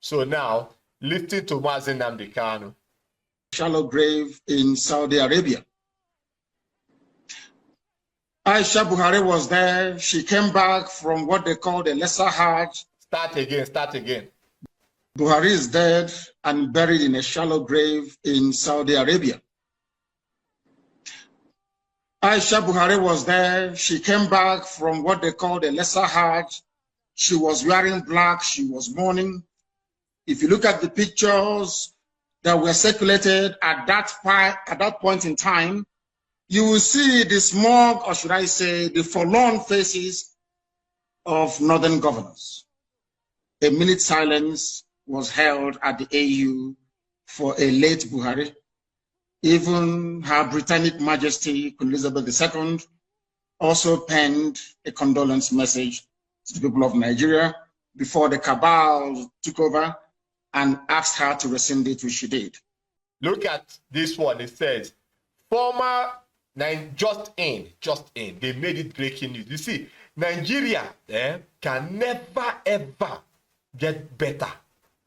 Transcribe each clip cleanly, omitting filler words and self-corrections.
So now, listen to Mazi Nnamdi Kanu. Shallow grave in Saudi Arabia. A.I.R Buhari was there. She came back from what they call the lesser Hajj. Start again. Buhari is dead and buried in a shallow grave in Saudi Arabia. A.I.R Buhari was there. She came back from what they call the lesser Hajj. She was wearing black. She was mourning. If you look at the pictures that were circulated at that point in time, you will see the smug, or should I say, the forlorn faces of northern governors. A minute silence was held at the AU for a late Buhari. Even Her Britannic Majesty Queen Elizabeth II also penned a condolence message to the people of Nigeria before the cabal took over and asked her to rescind it, which she did. Look at this one. It says, former just in. They made it breaking news. You see, Nigeria can never ever get better.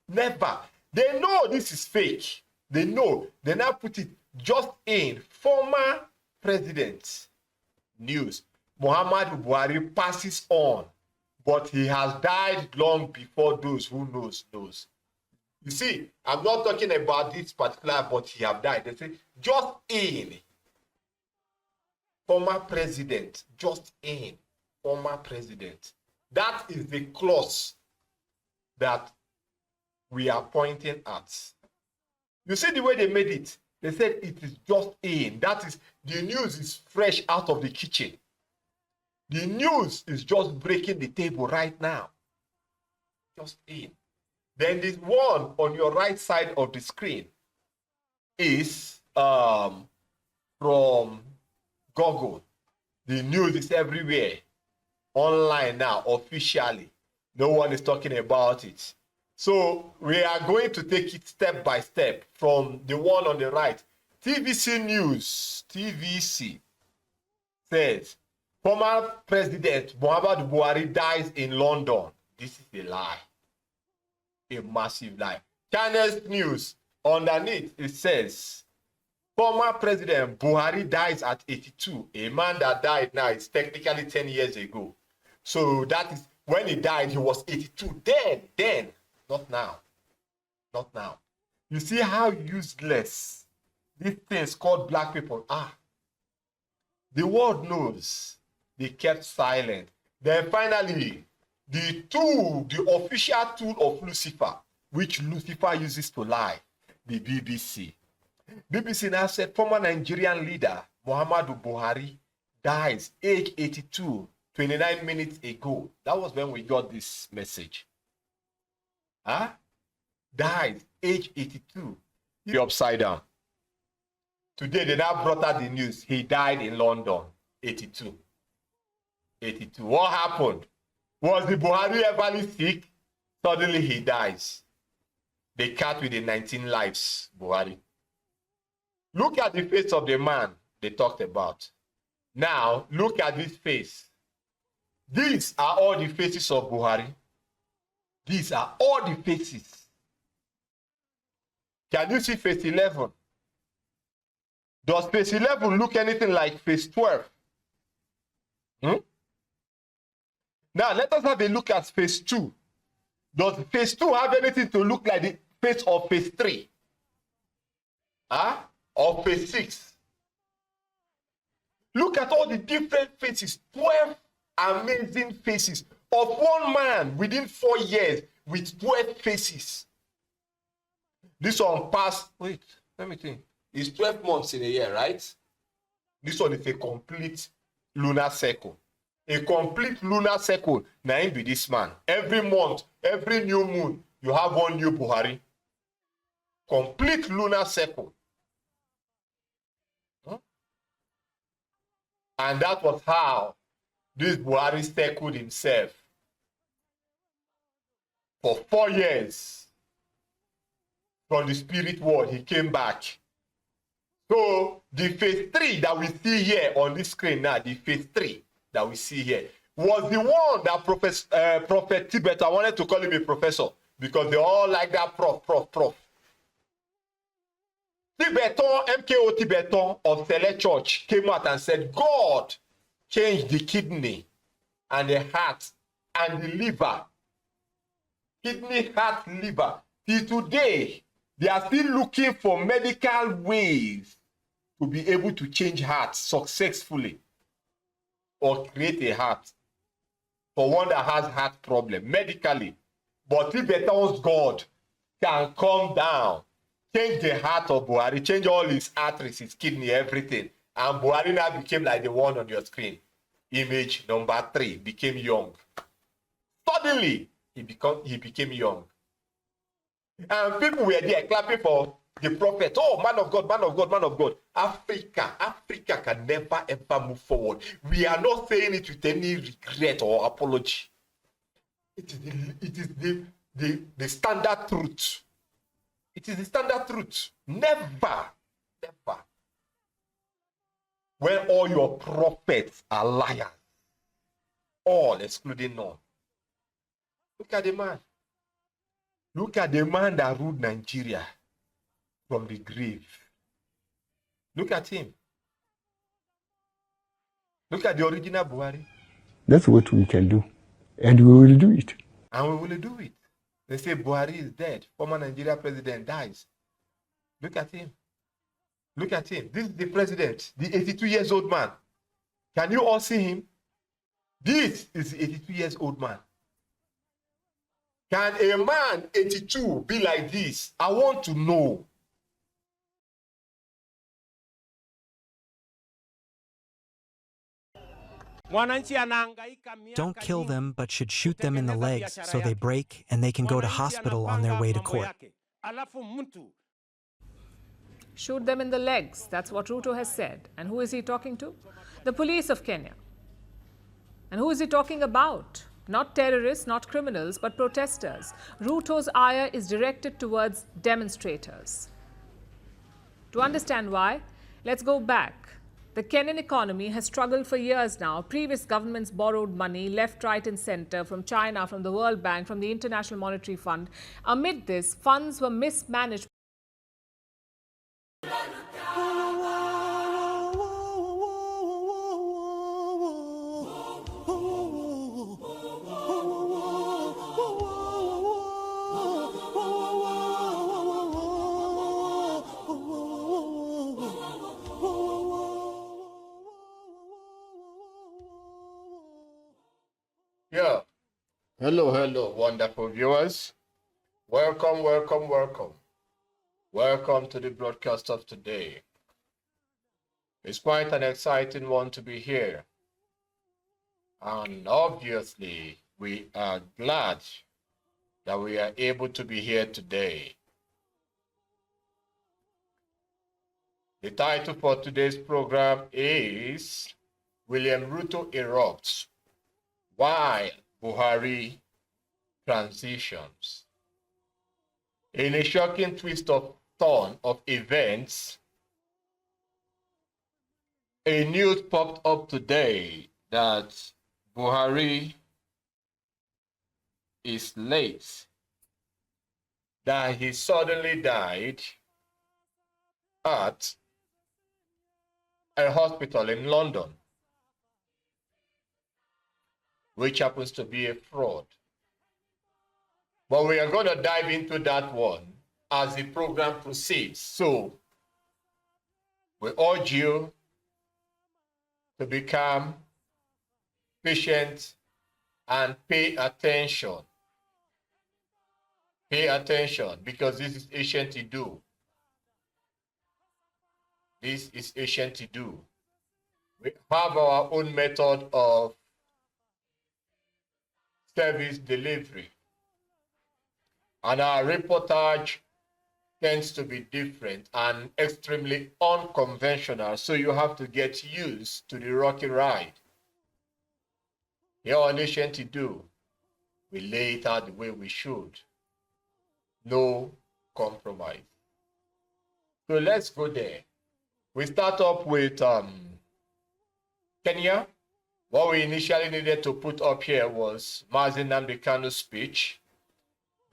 Never. They know this is fake. They know. They now put it just in. Former president. News. Muhammadu Buhari passes on, but he has died long before those who knows. You see, I'm not talking about this particular, but he have died. They say, just in. Former president, just in. Former president. That is the clause that we are pointing at. You see the way they made it? They said it is just in. That is, the news is fresh out of the kitchen. The news is just breaking the table right now. Just in. Then this one on your right side of the screen is from Google. The news is everywhere. Online now, officially. No one is talking about it. So we are going to take it step by step from the one on the right. TVC News, TVC says, former President Muhammadu Buhari dies in London. This is a lie. A massive lie. Channels News, underneath it says, former President Buhari dies at 82. A man that died now is technically 10 years ago. So that is, when he died, he was 82. Then, not now. Not now. You see how useless these things called black people are. The world knows. They kept silent. Then finally, the official tool of Lucifer, which Lucifer uses to lie, the BBC. BBC now said former Nigerian leader Muhammadu Buhari dies age 82, 29 minutes ago. That was when we got this message. Died age 82. You're upside down. Today they now brought out the news. He died in London, 82. 82. What happened? Was the Buhari ever sick? Suddenly he dies. The cat with the 19 lives, Buhari. Look at the face of the man they talked about. Now, look at this face. These are all the faces of Buhari. These are all the faces. Can you see face 11? Does face 11 look anything like face 12? Now, let us have a look at phase 2. Does phase 2 have anything to look like the face of phase 3? Or phase 6? Look at all the different faces. 12 amazing faces of one man within 4 years with 12 faces. This one passed, wait, let me think. It's 12 months in a year, right? This one is a complete lunar cycle. A complete lunar cycle. Now him be this man. Every month, every new moon, you have one new Buhari. Complete lunar cycle. And that was how this Buhari circled himself for 4 years. From the spirit world, he came back. So the phase 3 that we see here on this screen now, the phase 3 that we see here, was the one that Prophet Tibet, I wanted to call him a professor, because they all like that prof. Tibeton, MKO Tibeton of Tele Church came out and said, God changed the kidney and the heart and the liver. Kidney, heart, liver. Till today, they are still looking for medical ways to be able to change hearts successfully or create a heart for one that has heart problem medically. But Tibeton's God can come down, change the heart of Buhari, change all his arteries, his kidney, everything. And Buhari now became like the one on your screen. Image number 3 became young. Suddenly, he became young. And people were there clapping for the prophet. Oh, man of God, man of God, man of God. Africa can never ever move forward. We are not saying it with any regret or apology. It is the standard truth. It is the standard truth. Never. When all your prophets are liars, all excluding none. Look at the man. Look at the man that ruled Nigeria from the grave. Look at him. Look at the original Buhari. That's what we can do. And we will do it. And we will do it. They say Buhari is dead. Former Nigeria president dies. Look at him. Look at him. This is the president, the 82 years old man. Can you all see him? This is the 82 years old man. Can a man 82 be like this? I want to know. Don't kill them, but should shoot them in the legs so they break and they can go to hospital on their way to court. Shoot them in the legs. That's what Ruto has said. And who is he talking to? The police of Kenya. And who is he talking about? Not terrorists, not criminals, but protesters. Ruto's ire is directed towards demonstrators. To understand why, let's go back. The Kenyan economy has struggled for years now. Previous governments borrowed money left, right and center from China, from the World Bank, from the International Monetary Fund. Amid this, funds were mismanaged. Yeah. Hello, wonderful viewers. Welcome to the broadcast of today. It's quite an exciting one to be here. And obviously, we are glad that we are able to be here today. The title for today's program is William Ruto Erupts While Buhari Transitions. In a shocking twist of turn of events, a news popped up today that Buhari is late, that he suddenly died at a hospital in London, which happens to be a fraud. But we are going to dive into that one as the program proceeds. So we urge you to become patient and pay attention. Pay attention, because this is ancient to do. This is ancient to do. We have our own method of service delivery, and our reportage tends to be different and extremely unconventional, so you have to get used to the rocky ride. Here on Nation to Do, we lay it out the way we should. No compromise. So let's go there. We start up with Kenya. What we initially needed to put up here was Mazi Nnamdi Kanu's speech.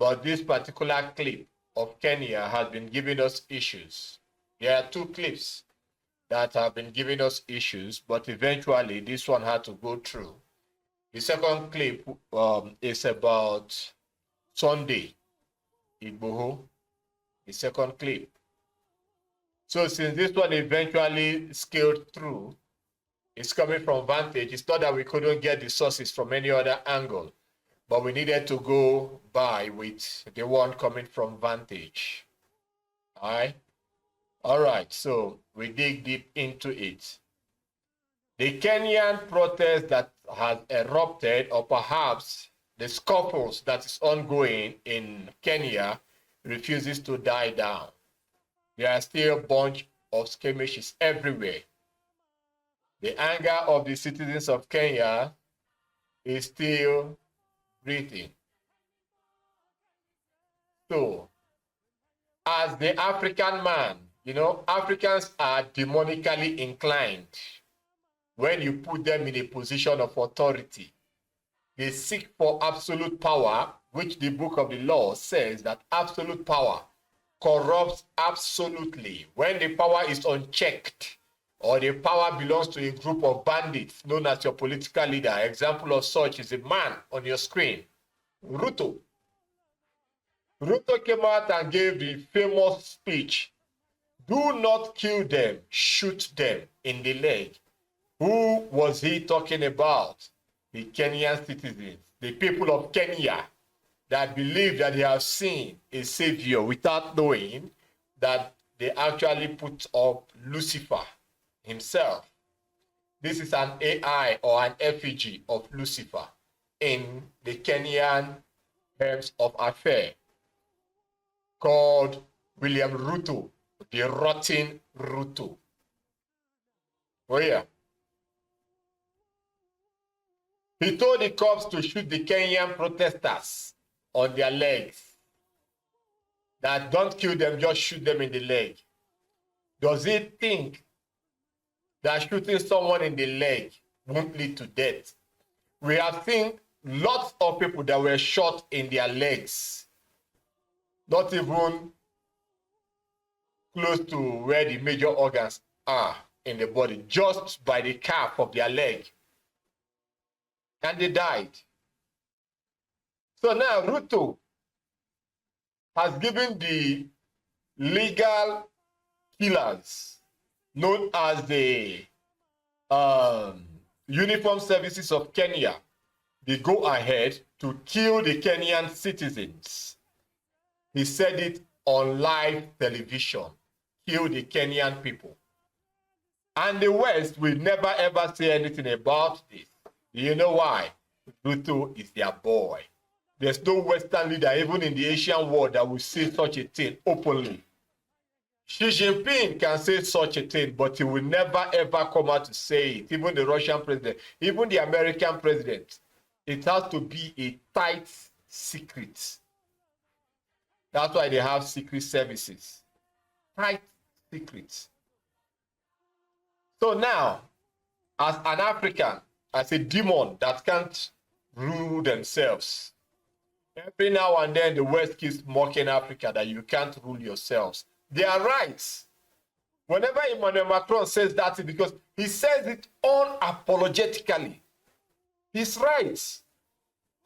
But this particular clip of Kenya has been giving us issues. There are two clips that have been giving us issues, but eventually this one had to go through. The second clip is about Sunday Igboho, the second clip. So since this one eventually scaled through, it's coming from Vantage. It's not that we couldn't get the sources from any other angle, but we needed to go by with the one coming from Vantage. All right, so we dig deep into it. The Kenyan protest that has erupted, or perhaps the scuffles that is ongoing in Kenya, refuses to die down. There are still a bunch of skirmishes everywhere. The anger of the citizens of Kenya is still breathing. So, as the African man, you know, Africans are demonically inclined. When you put them in a position of authority, they seek for absolute power, which the book of the law says that absolute power corrupts absolutely. When the power is unchecked, or the power belongs to a group of bandits known as your political leader. Example of such is a man on your screen, Ruto. Ruto came out and gave the famous speech, "Do not kill them, shoot them in the leg." Who was he talking about? The Kenyan citizens, the people of Kenya that believe that they have seen a savior without knowing that they actually put up Lucifer himself. This is an AI or an effigy of Lucifer in the Kenyan terms of affair, called William Ruto, the rotten Ruto. Oh yeah. He told the cops to shoot the Kenyan protesters on their legs. That don't kill them, just shoot them in the leg. Does he think that shooting someone in the leg won't lead to death? We have seen lots of people that were shot in their legs, not even close to where the major organs are in the body, just by the calf of their leg. And they died. So now Ruto has given the legal killers, known as the Uniformed Services of Kenya, the go-ahead to kill the Kenyan citizens. He said it on live television, kill the Kenyan people. And the West will never ever say anything about this. You know why? Ruto is their boy. There's no Western leader, even in the Asian world, that will say such a thing openly. Xi Jinping can say such a thing, but he will never ever come out to say it. Even the Russian president, even the American president. It has to be a tight secret. That's why they have secret services. Tight secrets. So now, as an African, as a demon that can't rule themselves, every now and then the West keeps mocking Africa that you can't rule yourselves. They are right. Whenever Emmanuel Macron says that, because he says it unapologetically. He's right.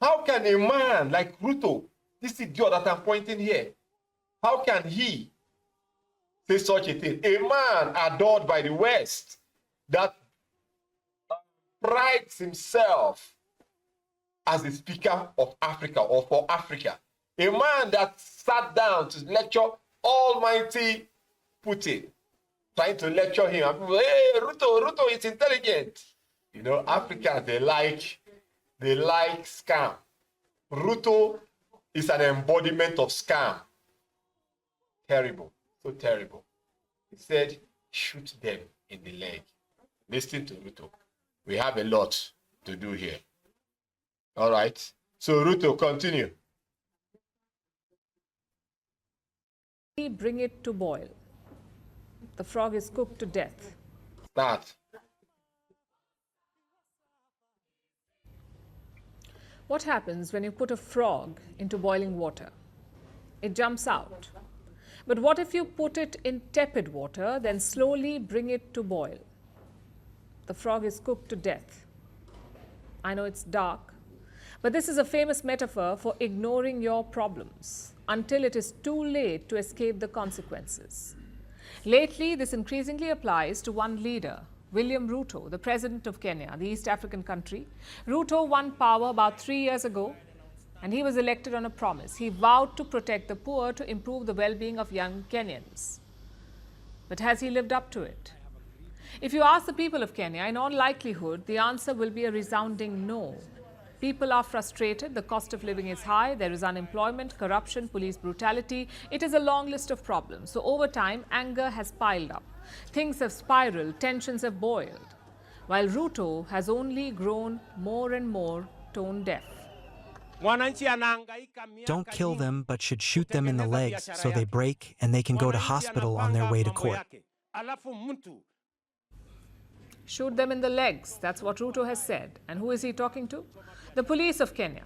How can a man like Ruto, this idiot that I'm pointing here, how can he say such a thing? A man adored by the West that prides himself as the speaker of Africa or for Africa. A man that sat down to lecture Almighty Putin, trying to lecture him. And people, hey, Ruto is intelligent. You know, Africans, they like scam. Ruto is an embodiment of scam. Terrible, so terrible. He said, shoot them in the leg. Listen to Ruto. We have a lot to do here. All right. So Ruto, continue. Bring it to boil. The frog is cooked to death. Start. What happens when you put a frog into boiling water? it jumps out. But what if you put it in tepid water, then slowly bring it to boil? The frog is cooked to death. I know it's dark, but this is a famous metaphor for ignoring your problems until it is too late to escape the consequences. Lately, this increasingly applies to one leader, William Ruto, the president of Kenya, the East African country. Ruto won power about 3 years ago, and he was elected on a promise. He vowed to protect the poor to improve the well-being of young Kenyans. But has he lived up to it? If you ask the people of Kenya, in all likelihood, the answer will be a resounding no. People are frustrated, the cost of living is high, there is unemployment, corruption, police brutality. It is a long list of problems. So over time, anger has piled up. Things have spiraled, tensions have boiled, while Ruto has only grown more and more tone deaf. Don't kill them, but should shoot them in the legs so they break and they can go to hospital on their way to court. Shoot them in the legs, that's what Ruto has said. And who is he talking to? The police of Kenya.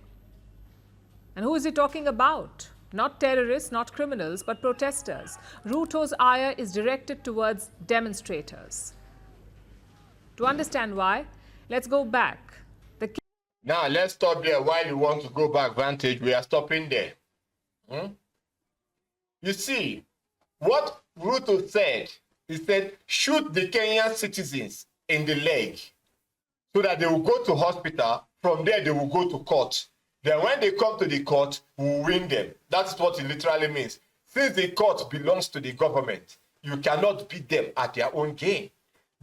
And who is he talking about? Not terrorists, not criminals, but protesters. Ruto's ire is directed towards demonstrators. To understand why, let's go back. Now, let's stop there. While you want to go back, Vantage, we are stopping there. You see, what Ruto said, he said, shoot the Kenyan citizens in the leg so that they will go to hospital. From there, they will go to court. Then when they come to the court, we will win them. That's what it literally means. Since the court belongs to the government, you cannot beat them at their own game.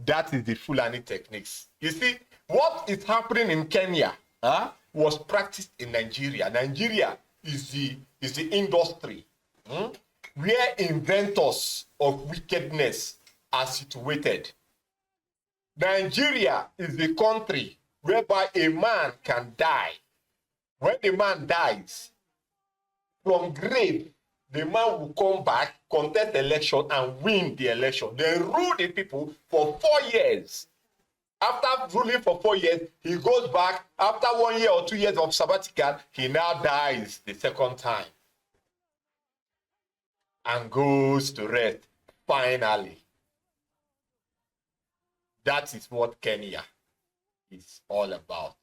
That is the Fulani techniques. You see, what is happening in Kenya was practiced in Nigeria. Nigeria is the industry where inventors of wickedness are situated. Nigeria is the country whereby a man can die. When the man dies, from grave, the man will come back, contest the election, and win the election. They rule the people for 4 years. After ruling for 4 years, he goes back. After 1 year or 2 years of sabbatical, he now dies the second time and goes to rest, finally. That is what Kenya is all about.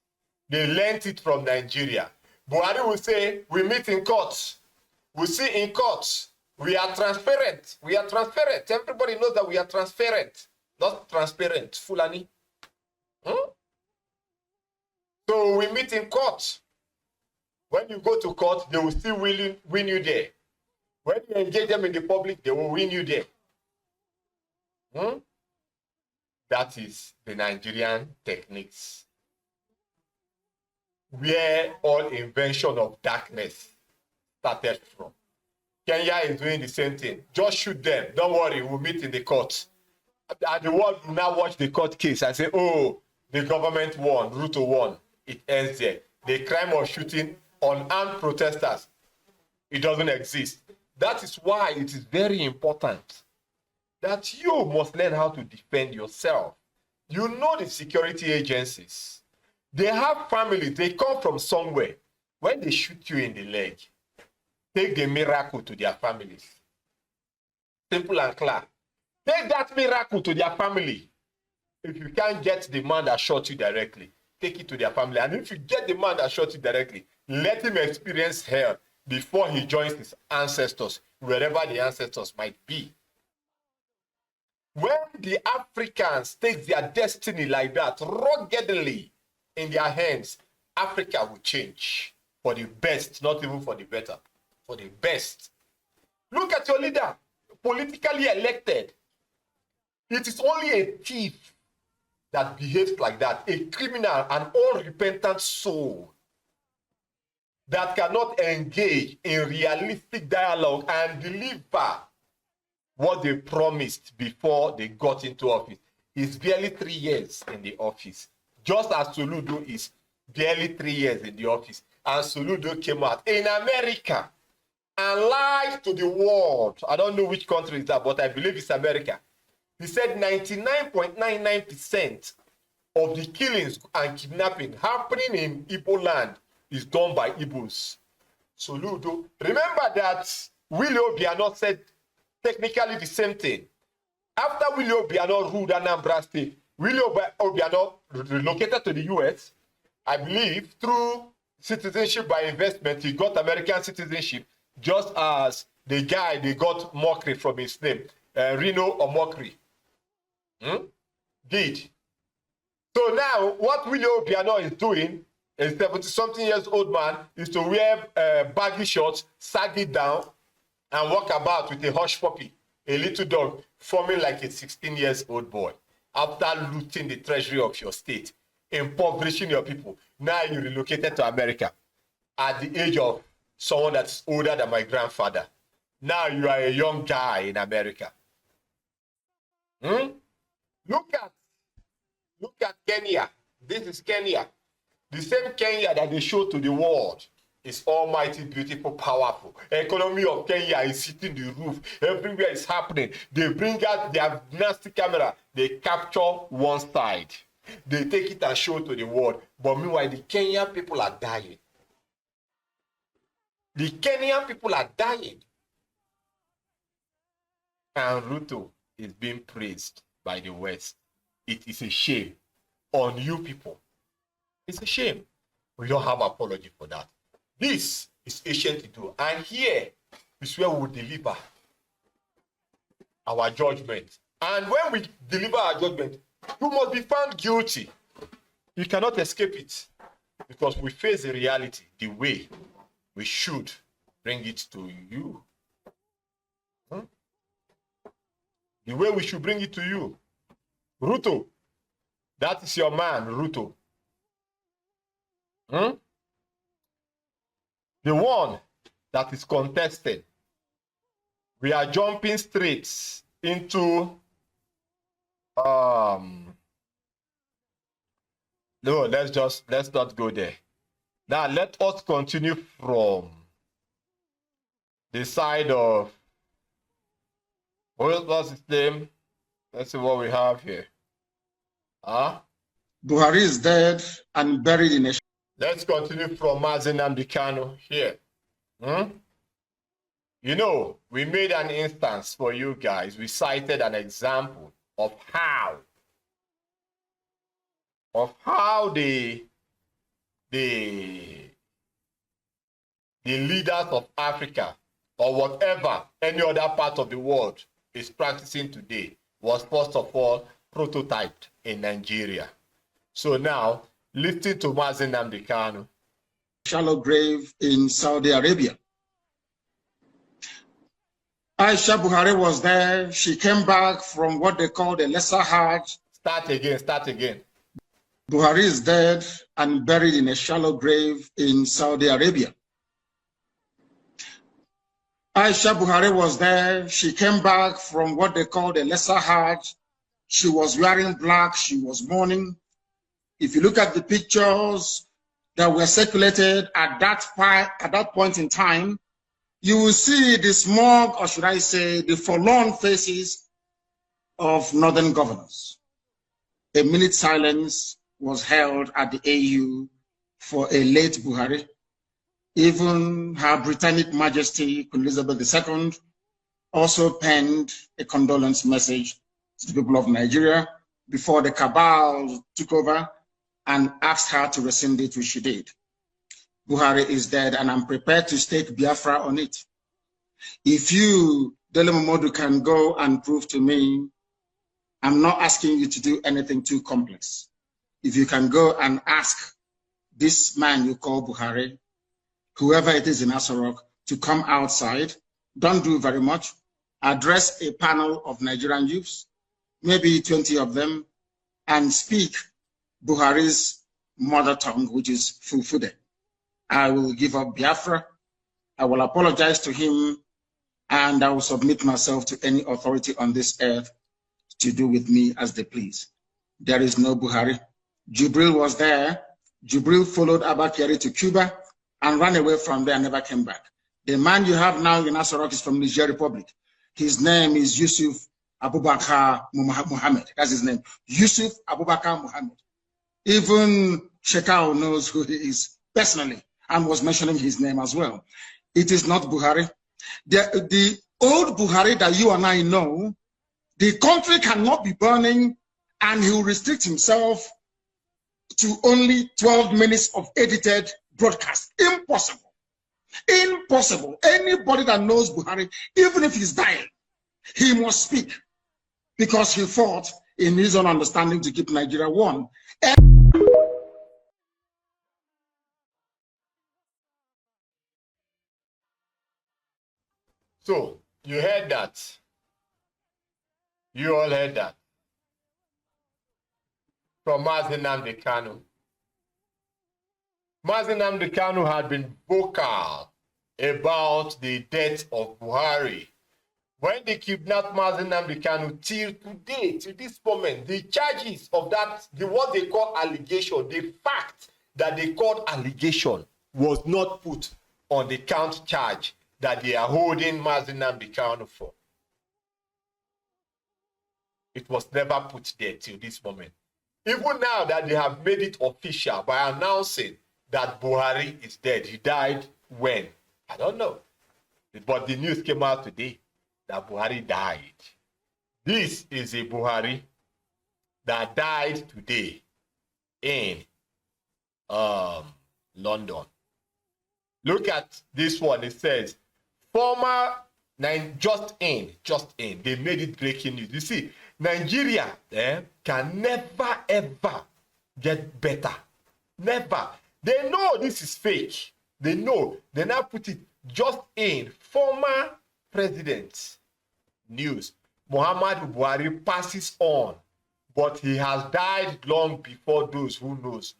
They learned it from Nigeria. Buhari will say, we meet in courts. We see in courts. We are transparent. We are transparent. Everybody knows that we are transparent. Not transparent, Fulani. So we meet in court. When you go to court, they will still win you there. When you engage them in the public, they will win you there. That is the Nigerian techniques, where all invention of darkness started from. Kenya is doing the same thing. Just shoot them. Don't worry, we'll meet in the court. And the world will now watch the court case and say, oh, the government won, Ruto won. It ends there. The crime of shooting unarmed protesters, it doesn't exist. That is why it is very important that you must learn how to defend yourself. You know the security agencies. They have families. They come from somewhere. When they shoot you in the leg, take the miracle to their families. Simple and clear. Take that miracle to their family. If you can't get the man that shot you directly, take it to their family. And if you get the man that shot you directly, let him experience hell before he joins his ancestors, wherever the ancestors might be. When the Africans take their destiny like that, ruggedly in their hands, Africa will change for the best, not even for the better, for the best. Look at your leader, politically elected. It is only a thief that behaves like that, a criminal, an unrepentant soul that cannot engage in realistic dialogue and deliver what they promised before they got into office. It's barely 3 years in the office. Just as Soludo is barely 3 years in the office. And Soludo came out in America and lied to the world. I don't know which country is that, but I believe it's America. He said 99.99% of the killings and kidnapping happening in Igbo land is done by Igbos. Soludo, remember that Willie Obiano said technically the same thing. After Willie Obiano ruled Anambra State, Willie Obiano relocated to the US, I believe, through citizenship by investment. He got American citizenship, just as the guy they got mockery from his name, Reno Omokri, did. So now, what Willie Obiano is doing, a 70-something years old man, is to wear baggy shorts, sag it down, and walk about with a hush puppy, a little dog, forming like a 16-year-old boy. After looting the treasury of your state, impoverishing your people, now you relocated to America at the age of someone that's older than my grandfather. Now you are a young guy in America. Look at Kenya. This is Kenya. The same Kenya that they show to the world is almighty, beautiful, powerful. Economy of Kenya is hitting the roof. Everywhere is happening. They bring out their nasty camera. They capture one side. They take it and show to the world. But meanwhile, the Kenyan people are dying. The Kenyan people are dying. And Ruto is being praised by the West. It is a shame on you people. It's a shame. We don't have apology for that. This is ancient to do. And here is where we will deliver our judgment. And when we deliver our judgment, you must be found guilty. You cannot escape it. Because we face the reality the way we should bring it to you. The way we should bring it to you. Ruto, that is your man, Ruto. The one that is contested. We are jumping straight into no, let's not go there. Now let us continue from the side of what's his name? Let's see what we have here. Buhari is dead and buried in a... Let's continue from Mazi Nnamdi Kanu here. You know, we made an instance for you guys. We cited an example of how the leaders of Africa or whatever any other part of the world is practicing today was first of all prototyped in Nigeria. So now, listen to Mazi Nnamdi Kanu. Shallow grave in Saudi Arabia. A.I.R Buhari was there. She came back from what they call the lesser Hajj. Start again. Buhari is dead and buried in a shallow grave in Saudi Arabia. A.I.R Buhari was there. She came back from what they call the lesser Hajj. She was wearing black. She was mourning. If you look at the pictures that were circulated at that point in time, you will see the smug, or should I say, the forlorn faces of northern governors. A minute silence was held at the AU for a late Buhari. Even Her Britannic Majesty Queen Elizabeth II also penned a condolence message to the people of Nigeria before the cabal took over and asked her to rescind it, which she did. Buhari is dead, and I'm prepared to stake Biafra on it. If you, Dele Momodu, can go and prove to me, I'm not asking you to do anything too complex. If you can go and ask this man you call Buhari, whoever it is in Asarok, to come outside, don't do very much, address a panel of Nigerian youths, maybe 20 of them, and speak Buhari's mother tongue, which is Fulfude. I will give up Biafra. I will apologize to him, and I will submit myself to any authority on this earth to do with me as they please. There is no Buhari. Jubril was there. Jubril followed Abakari to Cuba and ran away from there and never came back. The man you have now in Asarok is from Niger Republic. His name is Yusuf Abubakar Muhammad. That's his name. Yusuf Abubakar Muhammad. Even Shekau knows who he is personally and was mentioning his name as well. It is not Buhari. The old Buhari that you and I know, the country cannot be burning and he will restrict himself to only 12 minutes of edited broadcast. Impossible. Impossible. Anybody that knows Buhari, even if he's dying, he must speak because he fought in his own understanding to keep Nigeria one. So, you heard that. You all heard that. From Mazi Nnamdi Kanu. Mazi Nnamdi Kanu had been vocal about the death of Buhari. When they kidnapped Mazi Nnamdi Kanu, till today, to this moment, the charges of that, what they call allegation, the fact that they called allegation was not put on the count charge that they are holding Mazi Nnamdi Kanu for. It was never put there till this moment. Even now that they have made it official by announcing that Buhari is dead. He died when? I don't know. But the news came out today that Buhari died. This is a Buhari that died today in London. Look at this one. It says, just in. They made it breaking news. You see, Nigeria can never, ever get better. Never. They know this is fake. They know. They now put it just in. Former president news. Muhammadu Buhari passes on, but he has died long before those who knows.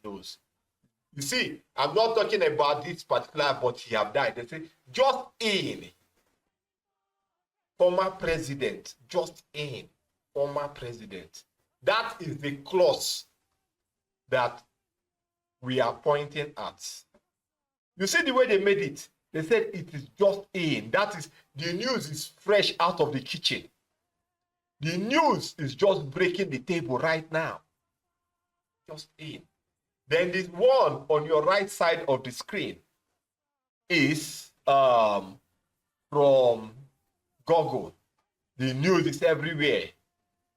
You see, I'm not talking about this particular, but he have died. They say, just in. Former president, just in. Former president. That is the clause that we are pointing at. You see the way they made it? They said it is just in. That is, the news is fresh out of the kitchen. The news is just breaking the table right now. Just in. Then this one on your right side of the screen is from Google. The news is everywhere.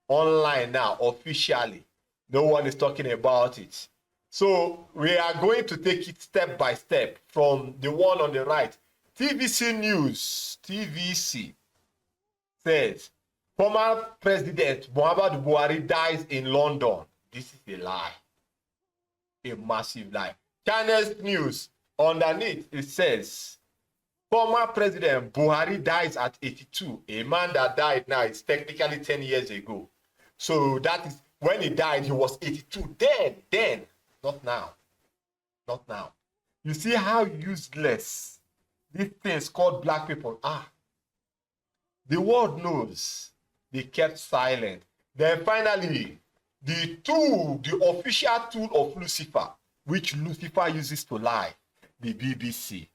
Online now, officially. No one is talking about it. So we are going to take it step by step from the one on the right. TVC News, TVC says, former President Muhammadu Buhari dies in London. This is a lie. A massive lie. Channels News, underneath it says, former President Buhari dies at 82. A man that died now is technically 10 years ago. So that is, when he died, he was 82. Then. Not now. Not now. You see how useless these things called black people are. The world knows. They kept silent. Then finally, the official tool of Lucifer, which Lucifer uses to lie, the BBC.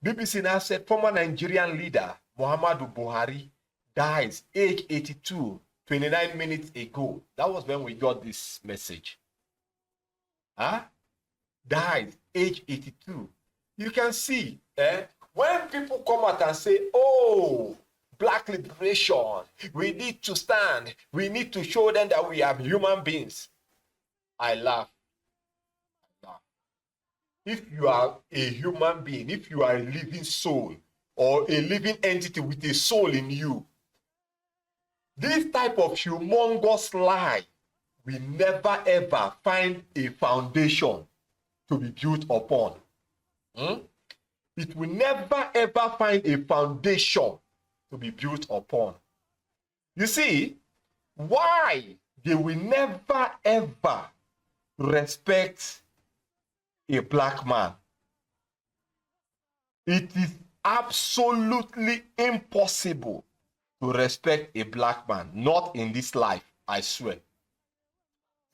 BBC now said former Nigerian leader Muhammadu Buhari dies age 82, 29 minutes ago. That was when we got this message. Died age 82. You can see, when people come out and say, oh, black liberation, we need to stand, we need to show them that we are human beings. I laugh. If you are a human being, if you are a living soul or a living entity with a soul in you, this type of humongous lie will never ever find a foundation to be built upon. It will never ever find a foundation to be built upon. You see, why they will never ever respect a black man? It is absolutely impossible to respect a black man, not in this life, I swear.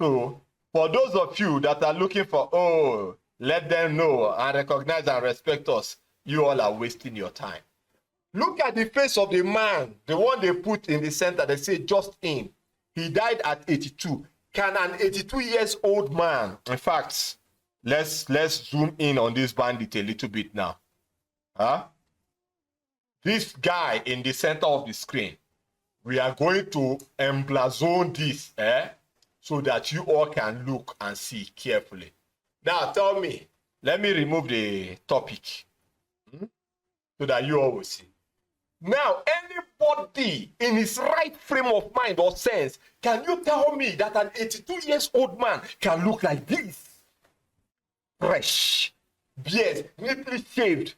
So, for those of you that are looking for, oh, let them know and recognize and respect us, you all are wasting your time. Look at the face of the man, the one they put in the center. They say just in. He died at 82. Can an 82 years old man, in fact, let's zoom in on this bandit a little bit now. This guy in the center of the screen, we are going to emblazon this, so that you all can look and see carefully. Now tell me, let me remove the topic so that you all will see. Now, anybody in his right frame of mind or sense, can you tell me that an 82-year-old man can look like this? Fresh, beard, neatly shaved,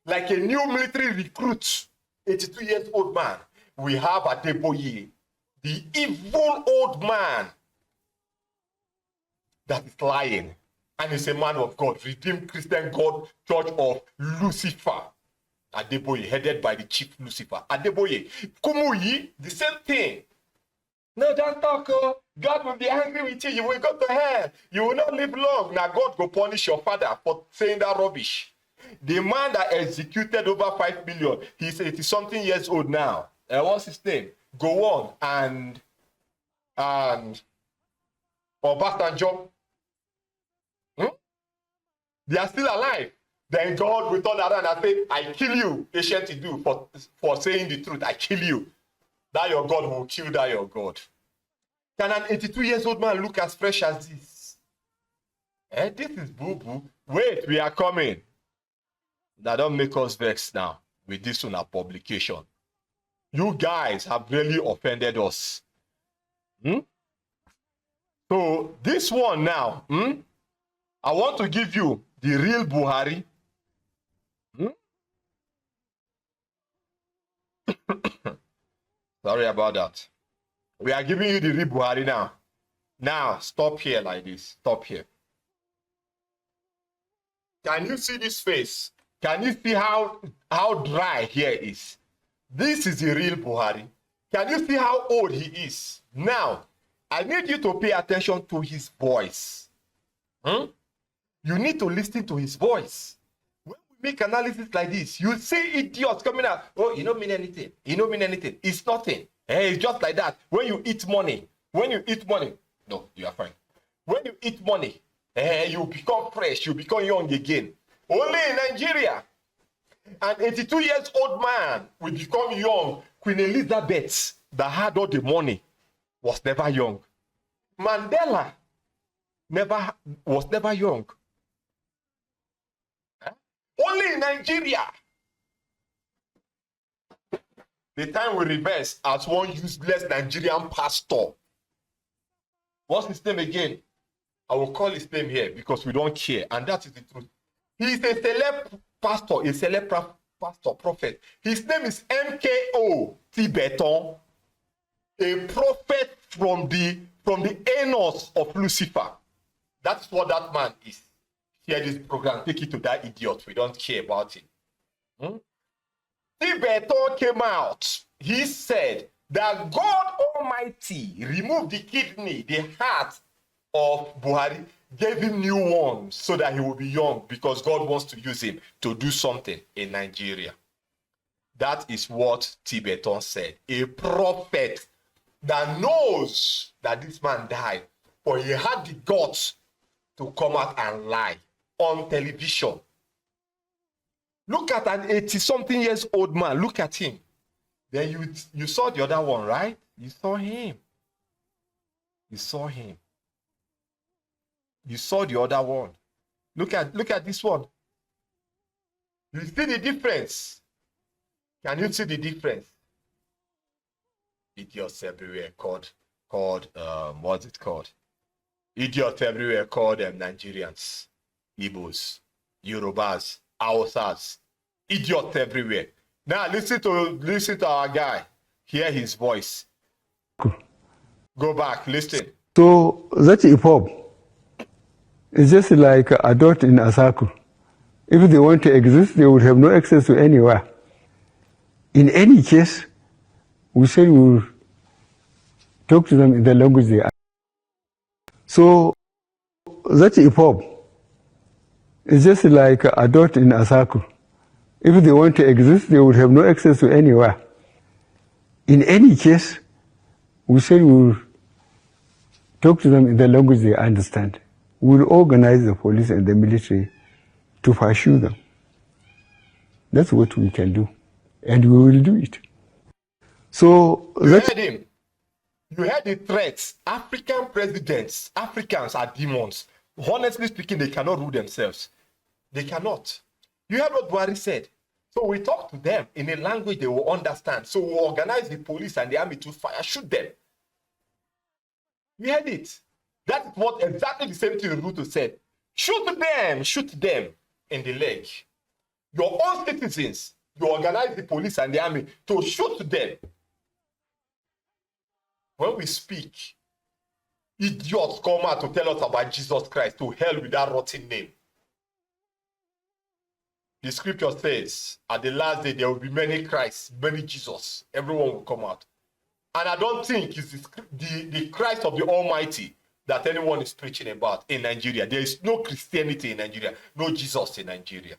like a new military recruit, 82-year-old man. We have Adeboye, the evil old man that is lying, and is a man of God, Redeemed Christian God Church of Lucifer. Adeboye, headed by the chief Lucifer. Adeboye, Kumuyi, the same thing. No, don't talk. God will be angry with you. You will go to hell. You will not live long. Now God will punish your father for saying that rubbish. The man that executed over 5 million, he's 80-something years old now. What's his name? Go on and Obasanjo. They are still alive. Then God will turn around and say, I kill you, ancient to do, for saying the truth. I kill you. That your God will kill that your God. Can an 82-year-old man look as fresh as this? This is boo-boo. Wait, we are coming. Now don't make us vex now with this one publication. You guys have really offended us. So this one now, I want to give you the real Buhari. Sorry about that. We are giving you the real Buhari now. Now, stop here like this. Stop here. Can you see this face? Can you see how dry here is? This is the real Buhari. Can you see how old he is? Now, I need you to pay attention to his voice. You need to listen to his voice. When we make analysis like this, you see idiots coming out. Oh, you don't mean anything. You don't mean anything. It's nothing. Hey, it's just like that. When you eat money, no, you are fine. When you eat money, you become fresh, you become young again. Only in Nigeria, an 82-year-old man will become young. Queen Elizabeth, that had all the money, was never young. Mandela was never young. Only in Nigeria. The time will reverse as one useless Nigerian pastor. What's his name again? I will call his name here because we don't care. And that is the truth. He is a celeb pastor, a celeb pastor, prophet. His name is MKO Tibeton, a prophet from the anus of Lucifer. That's what that man is. Share this program, take it to that idiot. We don't care about it. Tibeton came out. He said that God Almighty removed the kidney, the heart of Buhari, gave him new ones so that he will be young because God wants to use him to do something in Nigeria. That is what Tibeton said. A prophet that knows that this man died, but he had the guts to come out and lie on television. Look at an 80-something years old man. Look at him. Then you saw the other one, right? You saw him. You saw him. You saw the other one. Look at this one. You see the difference? Can you see the difference? Idiots everywhere called what's it called? Idiots everywhere called Nigerians, Igbos, Yorubas, Hausas. Idiots everywhere. Now listen to our guy. Hear his voice. Go back, listen. So that EPOB is just like a dot in a circle. If they want to exist, they would have no access to anywhere. In any case, we said we will talk to them in the language they are. So that EPOB is just like a dot in a circle. If they want to exist, they would have no access to anywhere. In any case, we said we will talk to them in the language they understand. We will organize the police and the military to pursue them. That's what we can do. and we will do it. So You heard him. You heard the threats. African presidents, Africans are demons. Honestly speaking, they cannot rule themselves. They cannot. You heard what Buhari said. So we talk to them in a language they will understand. So we organize the police and the army to fire, shoot them. You heard it. That's what exactly the same thing Ruto said. Shoot them in the leg. Your own citizens, you organize the police and the army to shoot them. When we speak, idiots come out to tell us about Jesus Christ. To hell with that rotten name. The scripture says, at the last day, there will be many Christs, many Jesus. Everyone will come out. And I don't think it's the Christ of the Almighty that anyone is preaching about in Nigeria. There is no Christianity in Nigeria, no Jesus in Nigeria,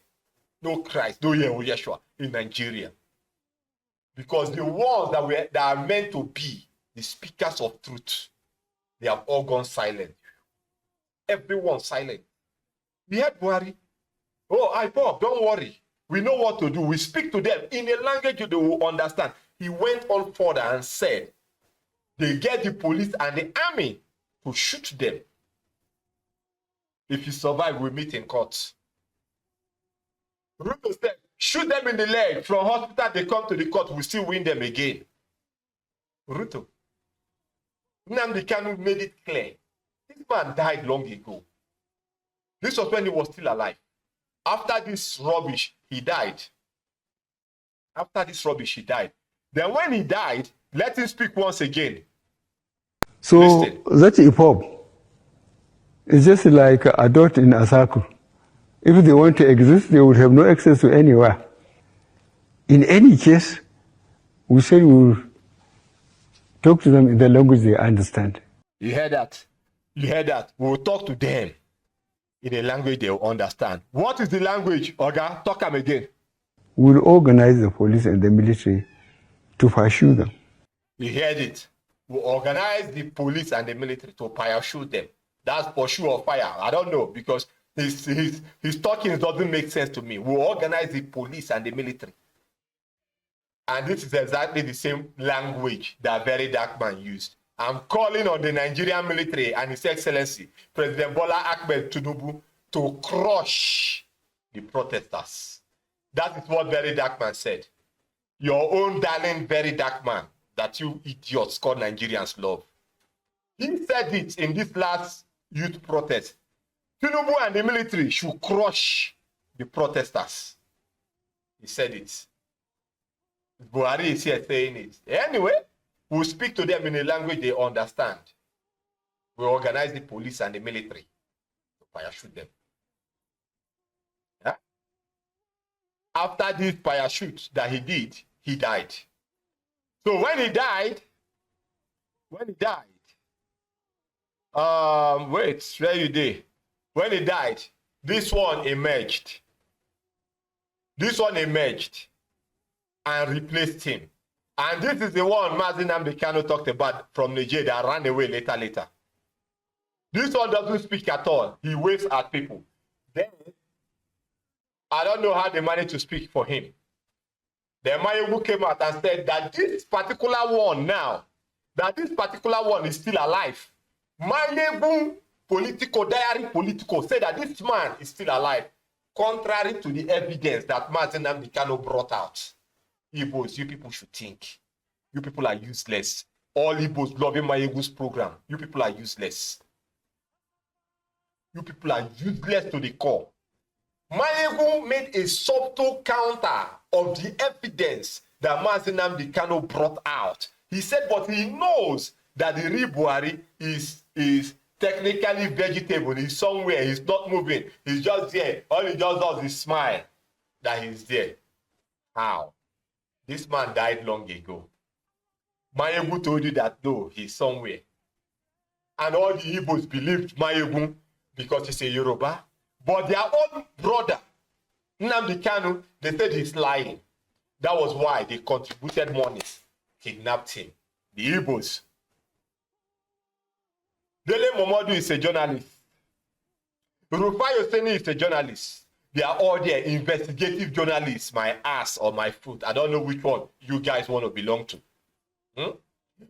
no Christ, no Yeshua in Nigeria. Because the ones that are meant to be the speakers of truth, they have all gone silent. Everyone silent. We had Buhari. Oh, I-R, don't worry. We know what to do. We speak to them in a language they will understand. He went on further and said, they get the police and the army to shoot them. If you survive, we meet in court. Ruto said, shoot them in the leg. From hospital, they come to the court, we still win them again. Ruto. Nnamdi Kanu made it clear. This man died long ago. This was when he was still alive. After this rubbish, he died. After this rubbish, he died. Then when he died, let him speak once again. So Listen. that IPOB is just like a dot in a circle. If they want to exist, they would have no access to anywhere. In any case, we said we will talk to them in the language they understand. You heard that? You heard that? We will talk to them in a language they will understand. What is the language, Oga? Talk them again. We will organize the police and the military to pursue them. You heard it. We organize the police and the military to pursue them. That's pursue or fire. I don't know, because his talking doesn't make sense to me. We organize the police and the military. And this is exactly the same language that Very Dark Man used. I'm calling on the Nigerian military and His Excellency, President Bola Ahmed Tinubu, to crush the protesters. That is what Very Dark Man said. Your own darling Very Dark Man that you idiots called Nigerians love. He said it in this last youth protest. Tinubu and the military should crush the protesters. He said it. Buhari is here saying it. Anyway, we'll speak to them in a language they understand. We'll organize the police and the military to parachute them. Yeah? After this parachute that he did, he died. So when he died, wait, where you did? When he died, this one emerged. This one emerged and replaced him. And this is the one Mazi Nnamdi Kanu talked about from Nigeria that ran away later. This one doesn't speak at all. He waves at people. Then, I don't know how they managed to speak for him. Then Mayogu came out and said that this particular one is still alive. Mayogu diary political, said that this man is still alive, contrary to the evidence that Mazi Nnamdi Kanu brought out. Igbos, you people should think. You people are useless. All Igbos loving Mayegu's program. You people are useless. You people are useless to the core. Mayegu made a subtle counter of the evidence that Mazi Nnamdi Kanu brought out. He said, but he knows that the real Buhari is technically vegetable. He's somewhere. He's not moving. He's just there. All he just does is smile that he's there. How? This man died long ago. Mayegu told you that no, he's somewhere. And all the Igbos believed Mayegu because he's a Yoruba. But their own brother, Nnamdi Kanu, they said he's lying. That was why they contributed money, kidnapped him. The Igbos. Dele Momodu is a journalist. Rufai Oseni is a journalist. They are all there, investigative journalists, my ass or my foot. I don't know which one you guys want to belong to.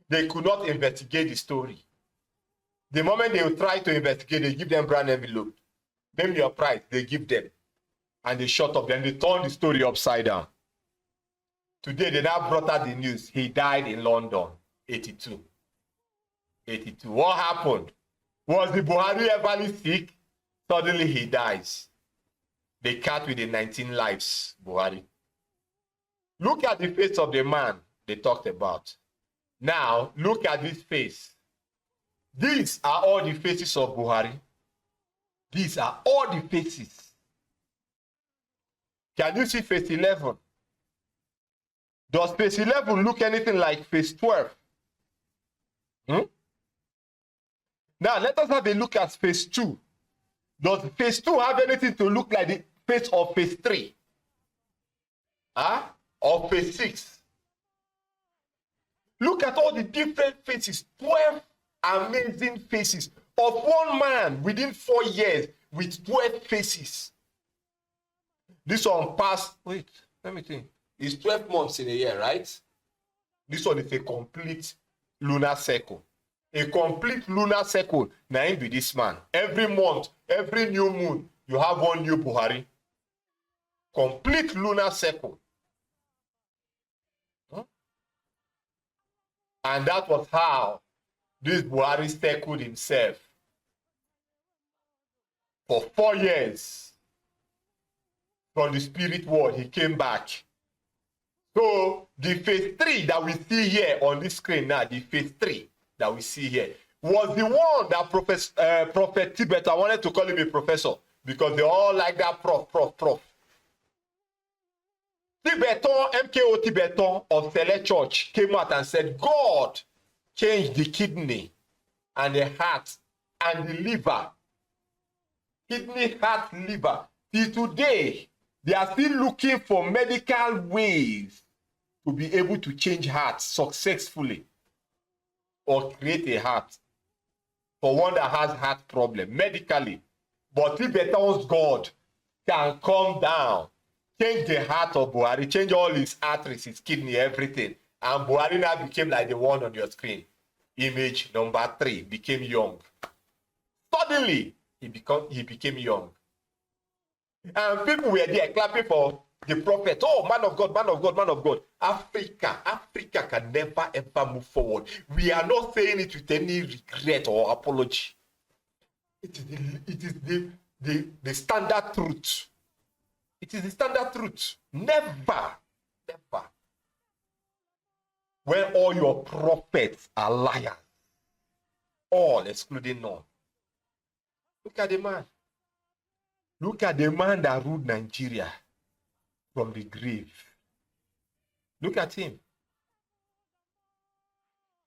They could not investigate the story. The moment they will try to investigate, they give them brand envelope. Name your price, they give them. And they shut up, then they turn the story upside down. Today, they now brought out the news. He died in London, 82. 82. What happened? Was the Buhari ever sick? Suddenly he dies. They cut with the 19 lives, Buhari. Look at the face of the man they talked about. Now, look at this face. These are all the faces of Buhari. These are all the faces. Can you see face 11? Does face 11 look anything like face 12? Now, let us have a look at face 2. Does face 2 have anything to look like the face of face 3? Or face 6? Look at all the different faces. 12 amazing faces of one man within 4 years with 12 faces. This one passed, wait, let me think. It's 12 months in a year, right? This one is a complete lunar cycle. A complete lunar cycle. Now, be this man. Every month, every new moon, you have one new Buhari. Complete lunar cycle. And that was how this Buhari circled himself for 4 years. From the spirit world, he came back. So the phase 3 that we see here on this screen now, the phase 3 that we see here, was the one that Prophet Tibet, I wanted to call him a professor because they all like that prof. Tibetan, MKO Tibetan of Sele Church came out and said, God changed the kidney and the heart and the liver. Kidney, heart, liver. Till today, they are still looking for medical ways to be able to change hearts successfully or create a heart for one that has heart problem medically. But Tibetan's God can come down, change the heart of Buhari, change all his arteries, his kidney, everything. And Buhari now became like the one on your screen. Image number 3 became young. Suddenly, he became young. And people were there clapping for the prophet. Oh, man of God, man of God, man of God. Africa can never ever move forward. We are not saying it with any regret or apology. It is the standard truth. It is the standard truth. Never. When all your prophets are liars, all excluding none. Look at the man. Look at the man that ruled Nigeria from the grave. Look at him.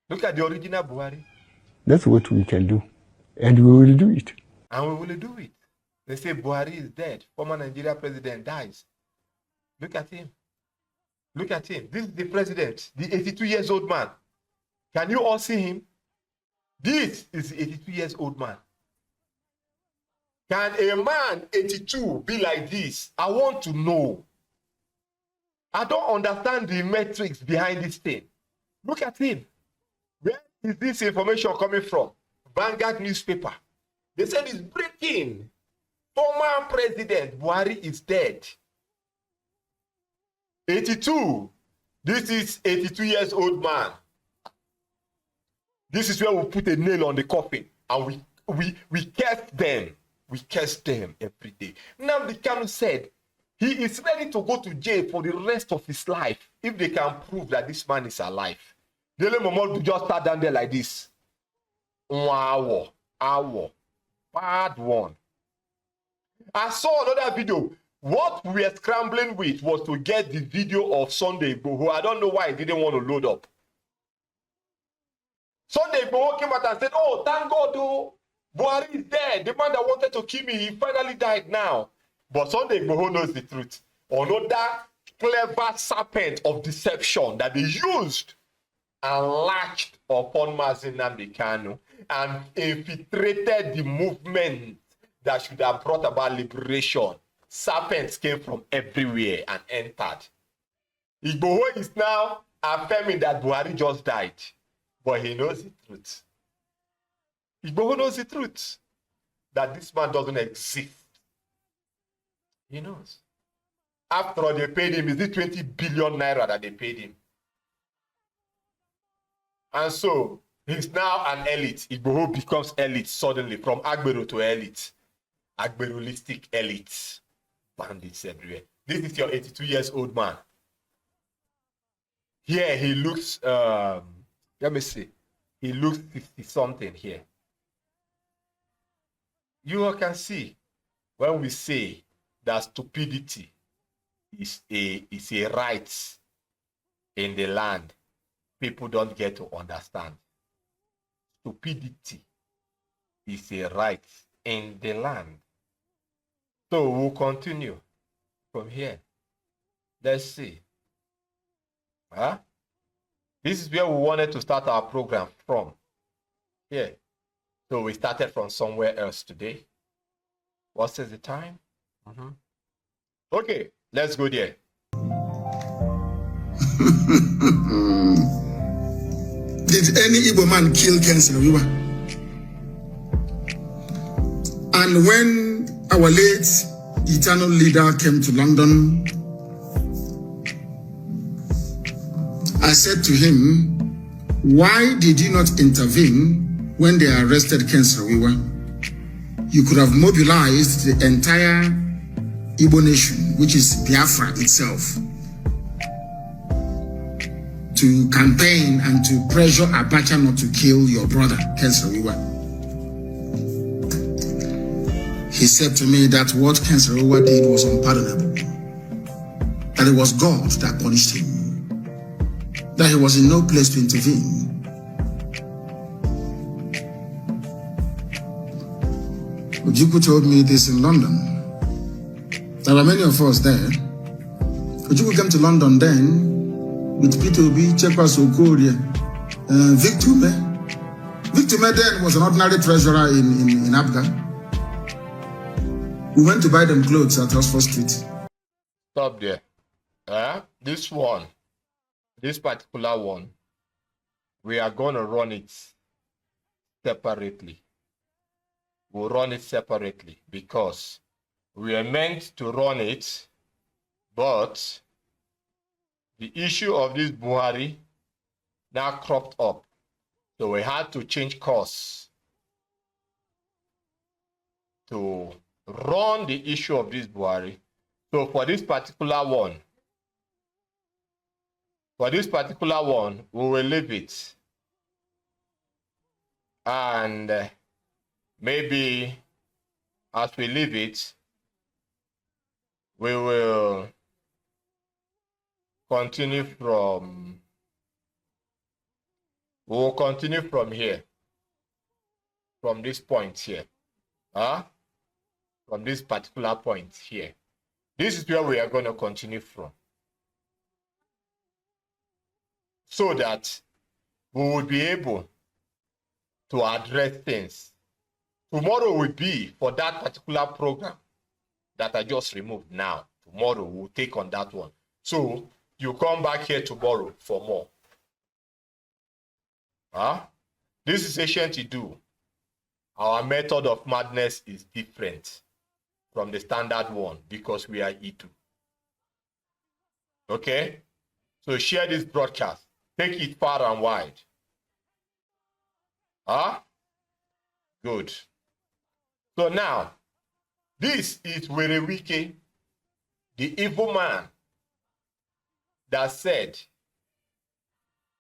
Look at the original Buhari. That's what we can do. And we will do it. And we will do it. They say Buhari is dead. Former Nigeria president dies. Look at him. Look at him. This is the president, the 82 years old man. Can you all see him? This is the 82 years old man. Can a man 82 be like this? I want to know. I don't understand the metrics behind this thing. Look at him. Where is this information coming from? Vanguard newspaper. They said it's breaking. Former President Buhari is dead. 82. This is 82 years old man. This is where we put a nail on the coffin and we curse them. We curse them every day. Nnamdi Kanu said he is ready to go to jail for the rest of his life if they can prove that this man is alive. Dele Momodu just sat down there like this. Wow. Bad one. I saw another video. What we were scrambling with was to get the video of Sunday Igboho. I don't know why he didn't want to load up. Sunday Igboho came out and said, oh, thank God, oh, Buhari is dead. The man that wanted to kill me, he finally died now. But Sunday Igboho knows the truth. Another clever serpent of deception that they used and latched upon Mazi Nnamdi Kanu and infiltrated the movement that should have brought about liberation serpents came from everywhere and entered. Igboho is now affirming that Buhari just died, but he knows the truth. Igboho knows the truth, that this man doesn't exist. He knows. After all, they paid him, is it 20 billion naira that they paid him? And so, he's now an elite. Igboho becomes elite suddenly, from Agbero to elite. Agberolistic elite. Bandits everywhere. This is your 82 years old man. Here, he looks, let me see. He looks 50 something here. You all can see when we say that stupidity is a right in the land, people don't get to understand. Stupidity is a right in the land. So we'll continue from here. Let's see. Huh? This is where we wanted to start our program from. Here. So we started from somewhere else today. What is the time? Okay, let's go there. Did any Igbo man kill Ken Saro-Wiwa? And when our late eternal leader came to London, I said to him, why did you not intervene when they arrested Ken Saro-Wiwa? You could have mobilized the entire Igbo nation, which is Biafra itself, to campaign and to pressure Abacha not to kill your brother, Ken Saro-Wiwa. He said to me that what Ken Saro-Wiwa did was unpardonable, that it was God that punished him, that he was in no place to intervene. Ojukwu told me this in London. There were many of us there. Ojukwu came to London then with Peter Obi, Chekwas Okorie, Victor Me. Victor Me then was an ordinary treasurer in Abga. We went to buy them clothes at Oxford Street. Stop there. This one, this particular one, we are going to run it separately. We'll run it separately because we are meant to run it, but the issue of this Buhari now cropped up. So we had to change course to run the issue of this Buhari. So for this particular one, we will leave it. And maybe as we leave it, we will continue from here, from this point here. From this particular point here. This is where we are going to continue from, so that we will be able to address things. Tomorrow will be for that particular program that I just removed now. Tomorrow we'll take on that one. So you come back here tomorrow for more. This is ancient Idu. Our method of madness is different from the standard one because we are Idu. Okay? So share this broadcast. Take it far and wide. Good. So now, this is Werewike, the evil man that said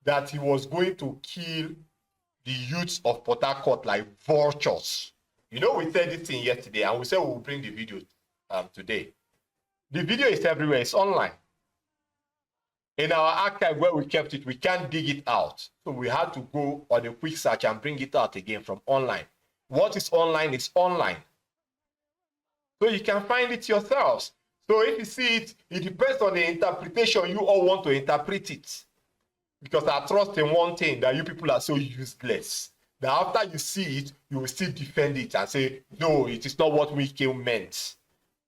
that he was going to kill the youths of Port Harcourt like vultures. You know, we said this thing yesterday, and we said we will bring the video today. The video is everywhere. It's online. In our archive where we kept it, we can't dig it out. So we had to go on a quick search and bring it out again from online. What is online is online. So you can find it yourselves. So if you see it, it depends on the interpretation you all want to interpret it. Because I trust in one thing, that you people are so useless, that after you see it, you will still defend it and say, no, it is not what Wike meant.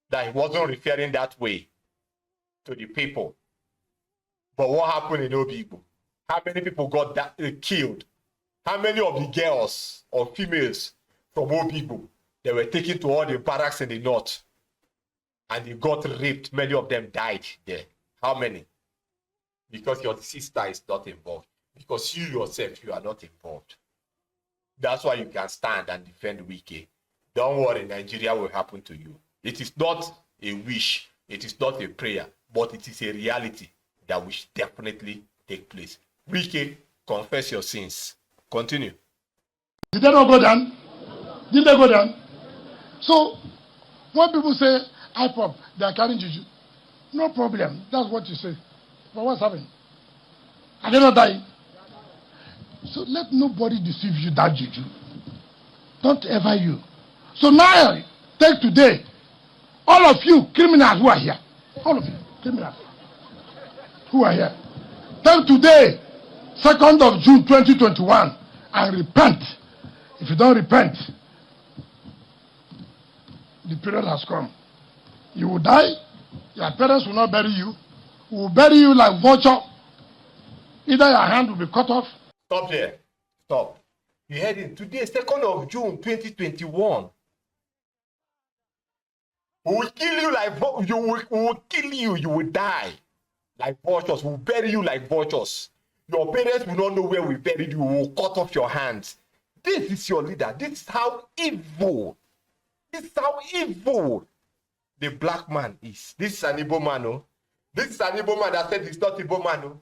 that he wasn't referring that way to the people. But what happened in Obigbo? How many people got killed? How many of the girls or females from Obigbo, they were taken to all the barracks in the north and they got raped? Many of them died there. How many? Because your sister is not involved. Because you yourself, you are not involved. That's why you can stand and defend Wike. Don't worry, Nigeria will happen to you. It is not a wish. It is not a prayer. But it is a reality that will definitely take place. Wike, confess your sins. Continue. Did they not go down? Did they go down? So, when people say IPOP, they are carrying juju. No problem. That's what you say. But what's happening? Are they not dying? So let nobody deceive you that juju. Don't ever you. So now, take today, all of you criminals who are here, all of you criminals who are here, take today, 2nd of June 2021, and repent. If you don't repent, the period has come. You will die. Your parents will not bury you. We will bury you like vulture. Either your hand will be cut off. Stop there. Stop. You heard it. Today, 2nd of June 2021. We will kill you like we will kill you. You will die like vultures. We will bury you like vultures. Your parents will not know where we buried you. We will cut off your hands. This is your leader. This is how evil. This is how evil the black man is. This is an Igbo man. Oh. This is an Igbo man that said he's not Igbo man. Oh.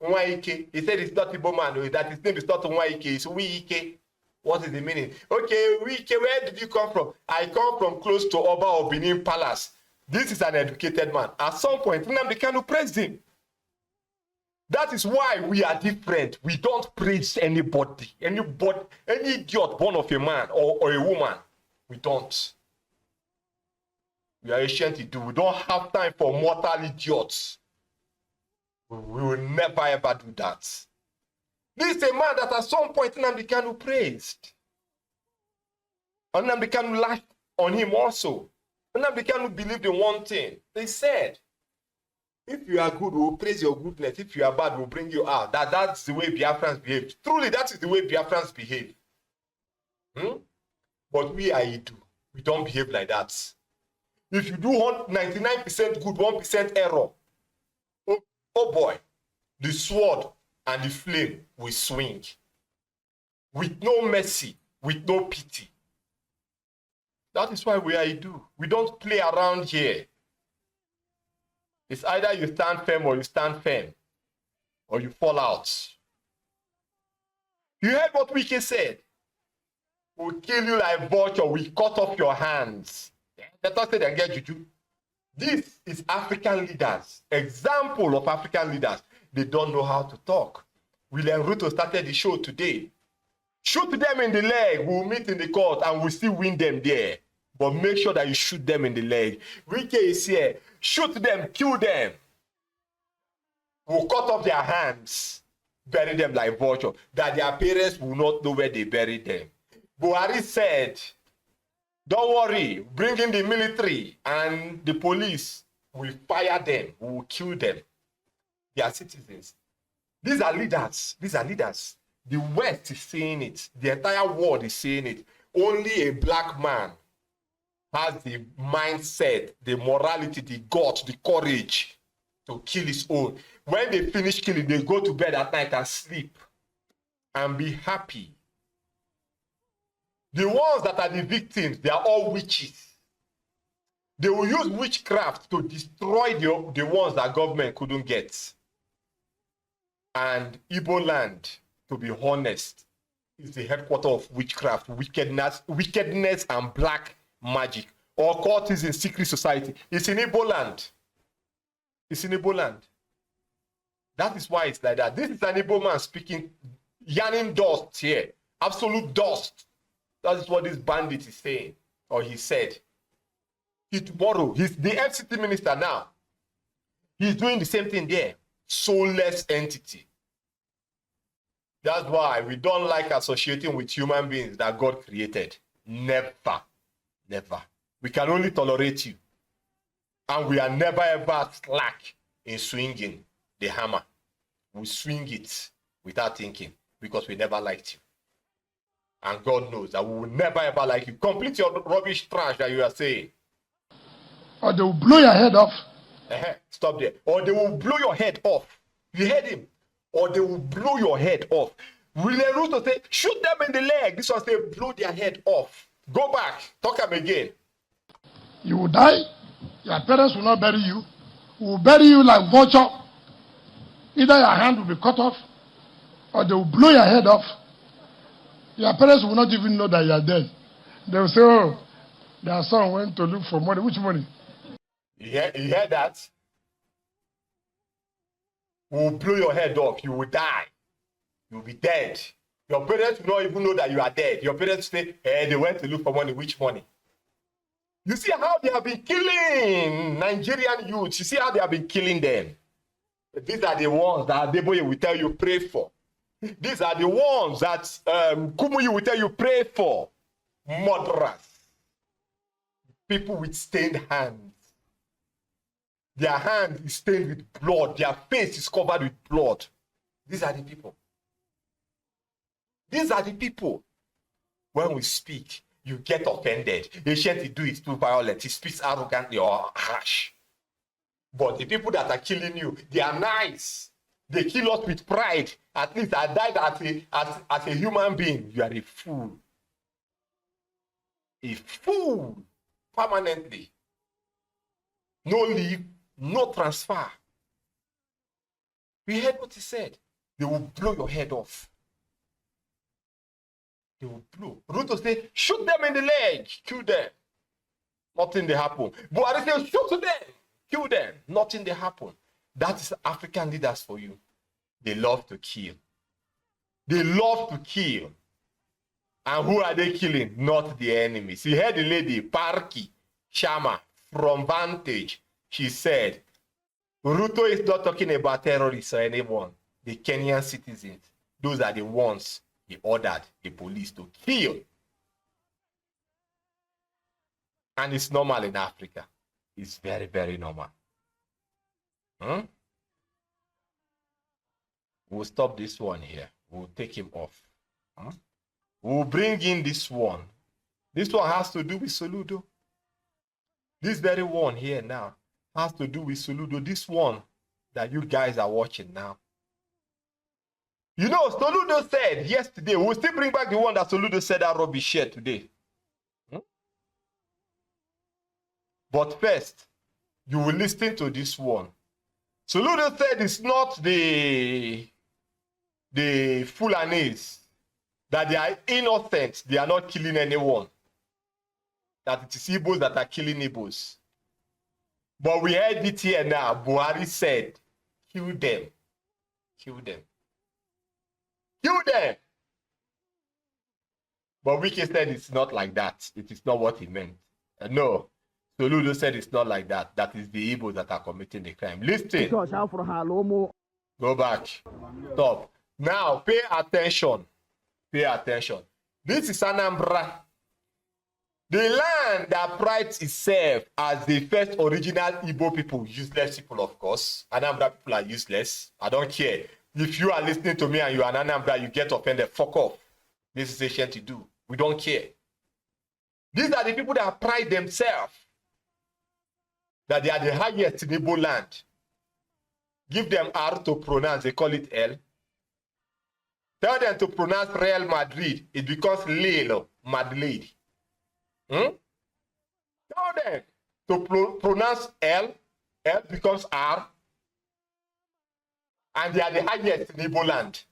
Nwaike. He said it's not Igbo man. Oh. That his name is not Nwaike. It's Wike. What is the meaning? Okay, Wike, where did you come from? I come from close to Oba or Benin Palace. This is an educated man. At some point, Nnamdi Kanu praised him. That is why we are different. We don't praise anybody, any idiot born of a man or a woman. We don't. We are ancient. We don't have time for mortal idiots. We will never ever do that. This is a man that at some point Nnamdi Kanu praised. And Nnamdi Kanu laughed on him also. Nnamdi Kanu believed in one thing. They said, if you are good, we will praise your goodness. If you are bad, we will bring you out. That's the way Biafrans behave. Truly, that is the way Biafrans behave. But we are Idu. We don't behave like that. If you do 99% good, 1% error, oh boy, the sword and the flame will swing. With no mercy, with no pity. That is why we are Idu. We don't play around here. It's either you stand firm or you stand firm, or you fall out. You heard what Wike said? We'll kill you like vulture, we cut off your hands. Let us say they get juju. This is African leaders, example of African leaders. They don't know how to talk. William Ruto started the show today. Shoot them in the leg, we'll meet in the court and we'll still win them there. But make sure that you shoot them in the leg. Wike is here. Shoot them, kill them. We'll cut off their hands, bury them like vulture, that their parents will not know where they buried them. Buhari said, don't worry, bring in the military and the police. We'll fire them, we will kill them. They are citizens. These are leaders. These are leaders. The West is saying it. The entire world is saying it. Only a black man has the mindset, the morality, the guts, the courage to kill his own. When they finish killing, they go to bed at night and sleep and be happy. The ones that are the victims, they are all witches. They will use witchcraft to destroy the ones that government couldn't get. And Igbo land, to be honest, is the headquarters of witchcraft, wickedness and black magic. Or cultism, secret society. It's in Igbo land. It's in Igbo land. That is why it's like that. This is an Igbo man speaking, yarning dust here. Absolute dust. That is what this bandit is saying. Or he said. He's the FCT minister now. He's doing the same thing there. Soulless entity. That's why we don't like associating with human beings that God created. Never. Never. We can only tolerate you And we are never ever slack in swinging the hammer. We swing it without thinking because we never liked you. And God knows that we will never ever like you. Complete your rubbish trash that you are saying. Or they will blow your head off. Stop there. Or they will blow your head off. You heard him. Or they will blow your head off. William Ruto say, shoot them in the leg. This one say, blow their head off. Go back. Talk them again. You will die. Your parents will not bury you. We will bury you like vulture. Either your hand will be cut off, or they will blow your head off. Your parents will not even know that you are dead. They will say, oh, their son went to look for money. Which money? You hear that? We will blow your head off. You will die. You will be dead. Your parents will not even know that you are dead. Your parents say, hey, they went to look for money. Which money? You see how they have been killing Nigerian youths. You see how they have been killing them. These are the ones that Adeboye will tell you pray for. These are the ones that Kumuyi will tell you pray for. Murderers. People with stained hands. Their hand is stained with blood. Their face is covered with blood. These are the people. These are the people. When we speak, you get offended. Ancient do it too violent. He speaks arrogantly or harsh. But the people that are killing you, they are nice. They kill us with pride. At least I died as a human being. You are a fool. A fool. Permanently. No leave, no transfer. We heard what he said. They will blow your head off. They will blow. Ruto say, shoot them in the leg. Kill them. Nothing they happen. Buhari say, shoot them. Kill them. Nothing they happen. That is African leaders for you. They love to kill. They love to kill. And who are they killing? Not the enemies. You heard the lady, Parky Sharma, from Vantage. She said, Ruto is not talking about terrorists or anyone. The Kenyan citizens. Those are the ones he ordered the police to kill. And it's normal in Africa. It's very, very normal. We'll stop this one here. We'll take him off. We'll bring in this one. This one has to do with Soludo. This very one here now has to do with Soludo. This one that you guys are watching now. You know, Soludo said yesterday, we'll still bring back the one that Soludo said that rubbish here today. But first, you will listen to this one. Soludo said it's not the Fulanis, that they are innocent, they are not killing anyone. That it is Igbos that are killing Igbos. But we heard it here now. Buhari said, kill them. Kill them. Kill them. But Wike said it's not like that. It is not what he meant. No. Soludo said it's not like that. That is the Igbos that are committing the crime. Listen. Go back. Stop. Now, pay attention. Pay attention. This is Anambra. The land that prides itself as the first original Igbo people, useless people, of course. Anambra people are useless. I don't care. If you are listening to me and you are an Anambra, you get offended, fuck off. This is ancient to do. We don't care. These are the people that pride themselves that they are the highest in Igbo land. Give them R to pronounce, they call it L. Tell them to pronounce Real Madrid, it becomes Lilo Madrid. Tell them to pronounce L, L becomes R, and they are the highest in Igbo land.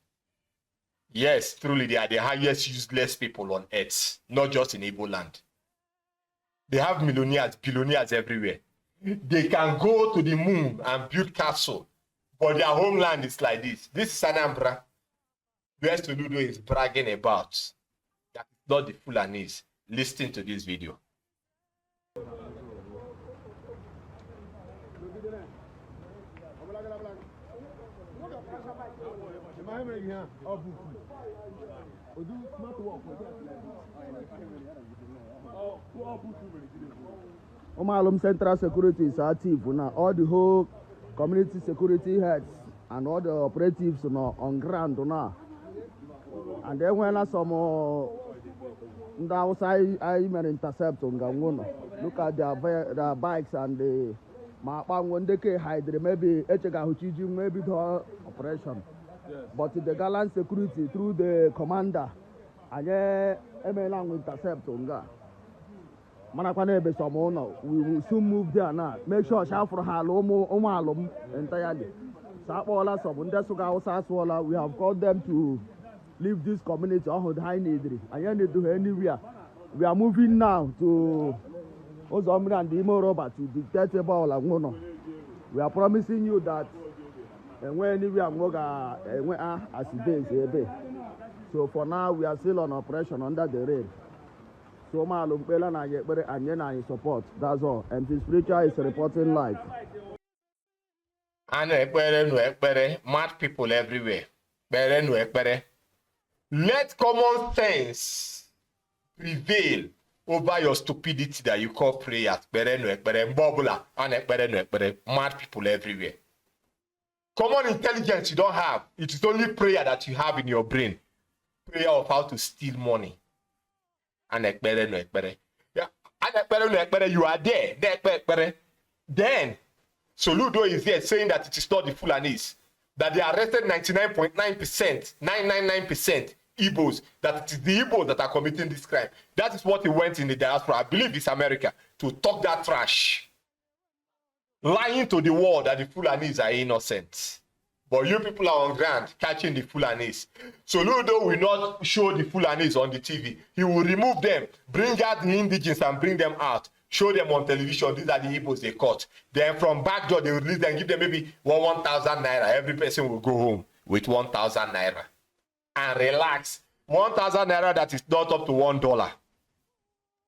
Yes, truly, they are the highest useless people on earth, not just in Igbo land. They have millionaires, billionaires everywhere. They can go to the moon and build castle, but their homeland is like this. This is Anambra, where Soludo is bragging about. That is not the Fulanis. Listen to this video. Umalum Central Security is active now. All the whole community security heads and all the operatives on ground now. And then when some outside I intercept on Gangono, look at their bikes and the when they can hide maybe maybe the operation. But the gallant security through the commander and intercept on we will soon move there now. Make sure Shafra Halom entirely. We have called them to leave this community on high need. Anywhere. We are moving now to Ozomri and Imo Robert to dictate about Lagono. We are promising you that when we are as it is. So for now we are still on operation under the rail. So and support. That's all. And the spiritual is reporting live. And mad people everywhere. Let common sense prevail over your stupidity that you call prayers. Mad people everywhere. Common intelligence you don't have. It is only prayer that you have in your brain. Prayer of how to steal money. And yeah, you are there. Then Soludo is here saying that it is not the Fulanis, that they arrested 99.9%, 999% Igbos, that it is the Igbos that are committing this crime. That is what he went in the diaspora, I believe it's America, to talk that trash, lying to the world that the Fulanis are innocent. But you people are on ground catching the Fulanis. Soludo will not show the Fulanis on the TV. He will remove them, bring out the indigens and bring them out. Show them on television. These are the Igbos they caught. Then from back door, they will release them, give them maybe 1,000 naira. Every person will go home with 1,000 naira. And relax. 1,000 naira that is not up to $1.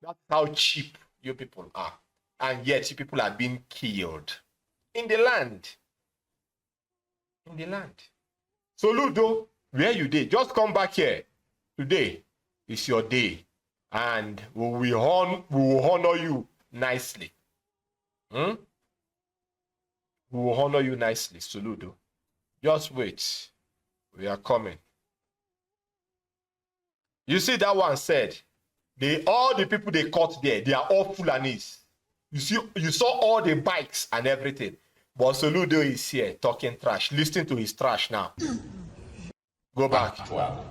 That's how cheap you people are. And yet you people are being killed in the land. In the land. So Ludo, where you did? Just come back here. Today is your day. And we will honor you nicely. We will honor you nicely, Soludo. Just wait. We are coming. You see that one said, all the people they caught there, they are all Fulanis. You saw all the bikes and everything. But Soludo is here talking trash. Listen to his trash now. Go back. Well,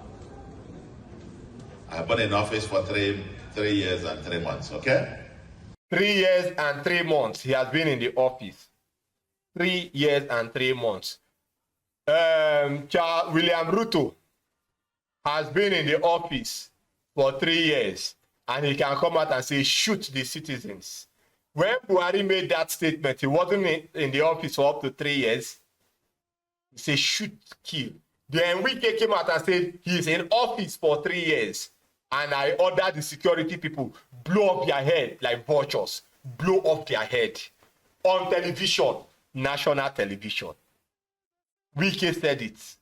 I've been in office for 3 years and 3 months, okay? 3 years and 3 months. He has been in the office. 3 years and 3 months. William Ruto has been in the office for 3 years. And he can come out and say, shoot the citizens. When Buhari made that statement, he wasn't in the office for up to 3 years. He said, shoot, kill. Then Wike came out and said, he's in office for 3 years. And I ordered the security people, blow up their head like vultures. Blow off their head. On television, national television. Wike said it.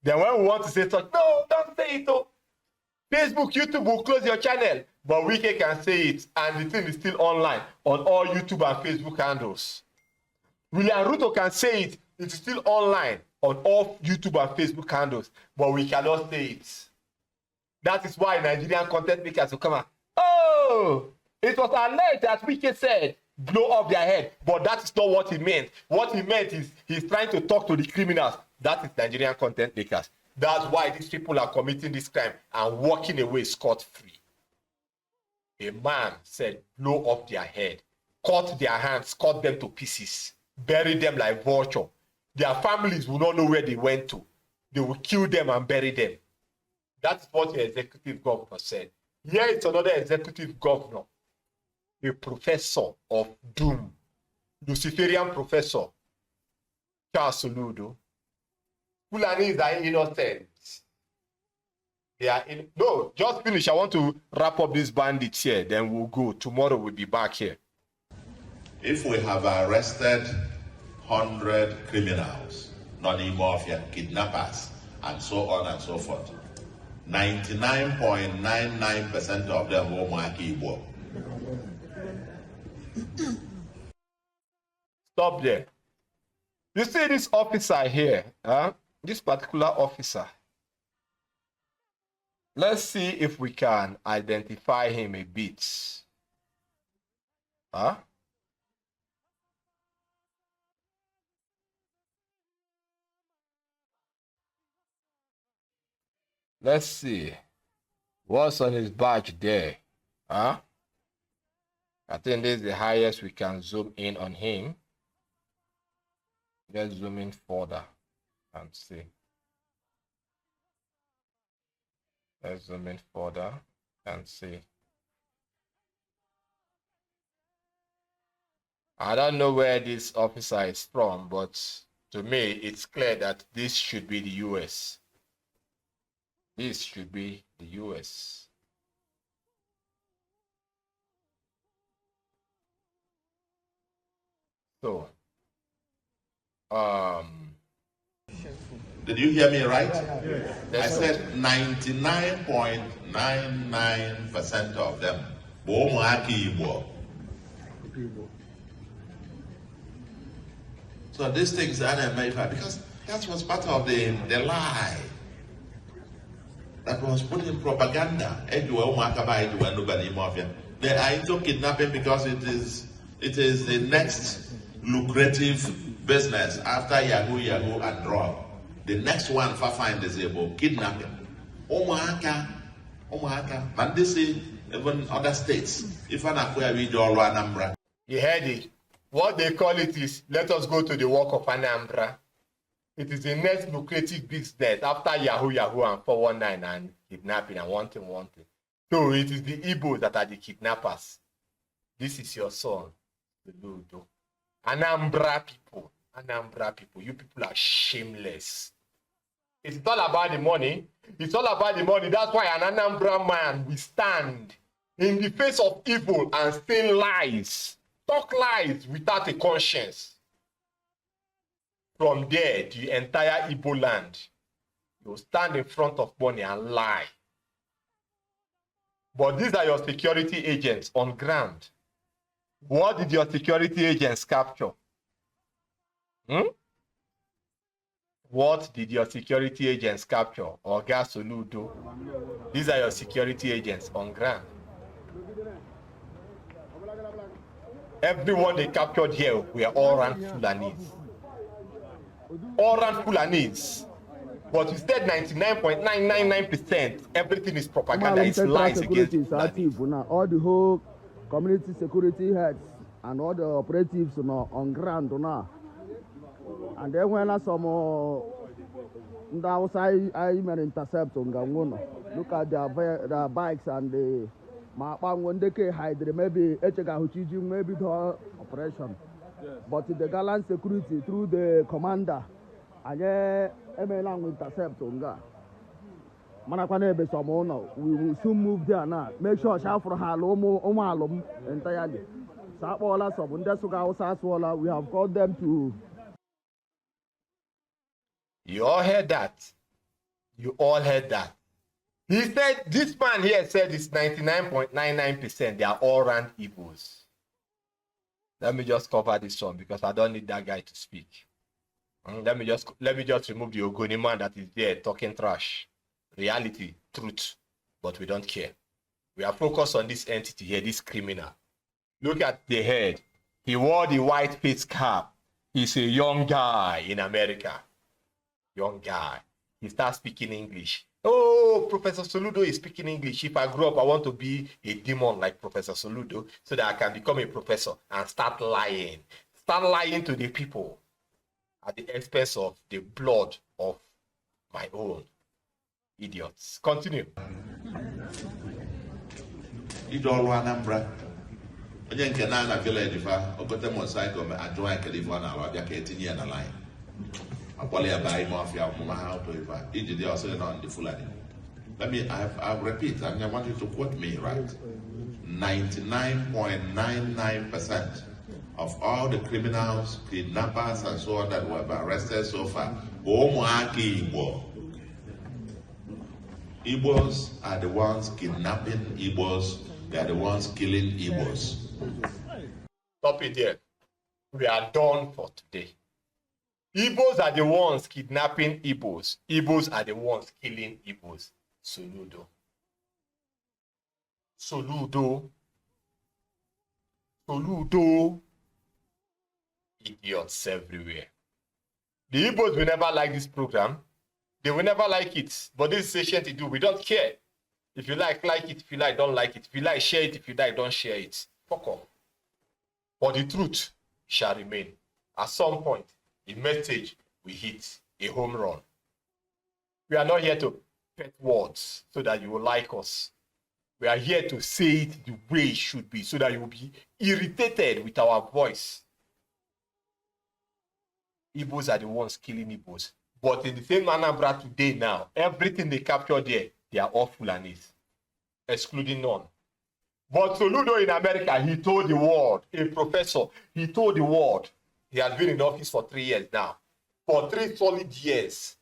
Then when we want to say such, no, don't say it. Oh. Facebook, YouTube will close your channel. But Wike can say it, and the thing is still online on all YouTube and Facebook handles. William Ruto can say it, it is still online on all YouTube and Facebook handles, but we cannot say it. That is why Nigerian content makers will come out. Oh, it was alleged that Wike said, blow off their head, but that is not what he meant. What he meant is he's trying to talk to the criminals. That is Nigerian content makers. That's why these people are committing this crime and walking away scot-free. A man said, blow off their head, cut their hands, cut them to pieces, bury them like vulture. Their families will not know where they went to. They will kill them and bury them. That's what the executive governor said. Here is another executive governor, a professor of doom, Luciferian professor, Charles Soludo. Fulanis are innocent. They are in. No, just finish. I want to wrap up these bandits here. Then we'll go. Tomorrow we'll be back here. If we have arrested 100 criminals, non-mafia, kidnappers, and so on and so forth, 99.99% of them will mark Igbo. Stop there. You see this officer here, this particular officer. Let's see if we can identify him a bit. Let's see. What's on his badge there? I think this is the highest we can zoom in on him. Let's zoom in further and see. Let's zoom in further and see. I don't know where this officer is from, but to me, it's clear that this should be the US. This should be the US. So, did you hear me right? I said 99.99% of them. So these things are unmade because that was part of the lie that was put in propaganda. They are into kidnapping because it is the next lucrative business after Yahoo and drug. The next one for find disabled kidnapping. And this is even other states. If an Anambra. You heard it. What they call it is, let us go to the work of Anambra. It is the next lucrative business after Yahoo and 419 and kidnapping and one thing. So it is the Igbos that are the kidnappers. This is your son, the Ludo. Anambra people, you people are shameless. It's all about the money. It's all about the money. That's why an Anambra man will stand in the face of evil and say lies. Talk lies without a conscience. From there, the entire Igbo land, you stand in front of money and lie. But these are your security agents on ground. What did your security agents capture? What did your security agents capture? Oga Soludo. These are your security agents on ground. Everyone they captured here were all ran Fulanis. All ran Fulanis. But you said 99.999%, everything is propaganda, it's lies against Fulani. All the whole community security heads and all the operatives on ground now. And then when I saw I intercept on Gangono, look at their bikes and the when they can hide maybe maybe the operation. But the gallant security through the commander and MLN intercept on we will soon move there now. Make sure for Halom entirely. We have called them to. You all heard that. You all heard that. He said, this man here said it's 99.99%. They are all ran Igbos. Let me just cover this one because I don't need that guy to speak. Let me just remove the Ogoni man that is there talking trash. Reality, truth, but we don't care. We are focused on this entity here, this criminal. Look at the head. He wore the white face cap. He's a young guy in America. Young guy. He starts speaking English. Oh, Professor Soludo is speaking English. If I grow up, I want to be a demon like Professor Soludo so that I can become a professor and start lying. Start lying to the people at the expense of the blood of my own idiots. Continue. Idolu Anambra. Onye nke na village fa ogote motorcycle me adjoin California na abia ka etinye na line. Akwali abai mafia mama how to if iji dey also on the Fulani. I'll repeat and I want you to quote me right. 99.99% of all the criminals, kidnappers and so on that were arrested so far, Igbos are the ones kidnapping Igbos, they are the ones killing Igbos. stop it there. We are done for today. Igbos are the ones kidnapping Igbos. Igbos are the ones killing Igbos. Soludo. Soludo. Soludo. Idiots everywhere. The Igbos will never like this program. They will never like it. But this is Asian to do. We don't care. If you like it. If you like, don't like it. If you like, share it. If you like, don't share it. Fuck off. But the truth shall remain. At some point, the message will hit a home run. We are not here to pet words so that you will like us. We are here to say it the way it should be so that you will be irritated with our voice. Igbos are the ones killing Igbos. But in the same Anambra today now, everything they capture there, they are all Fulanis, excluding none. But Soludo in America, he told the world, a professor, he told the world, he has been in office for 3 years now. For 3 solid years,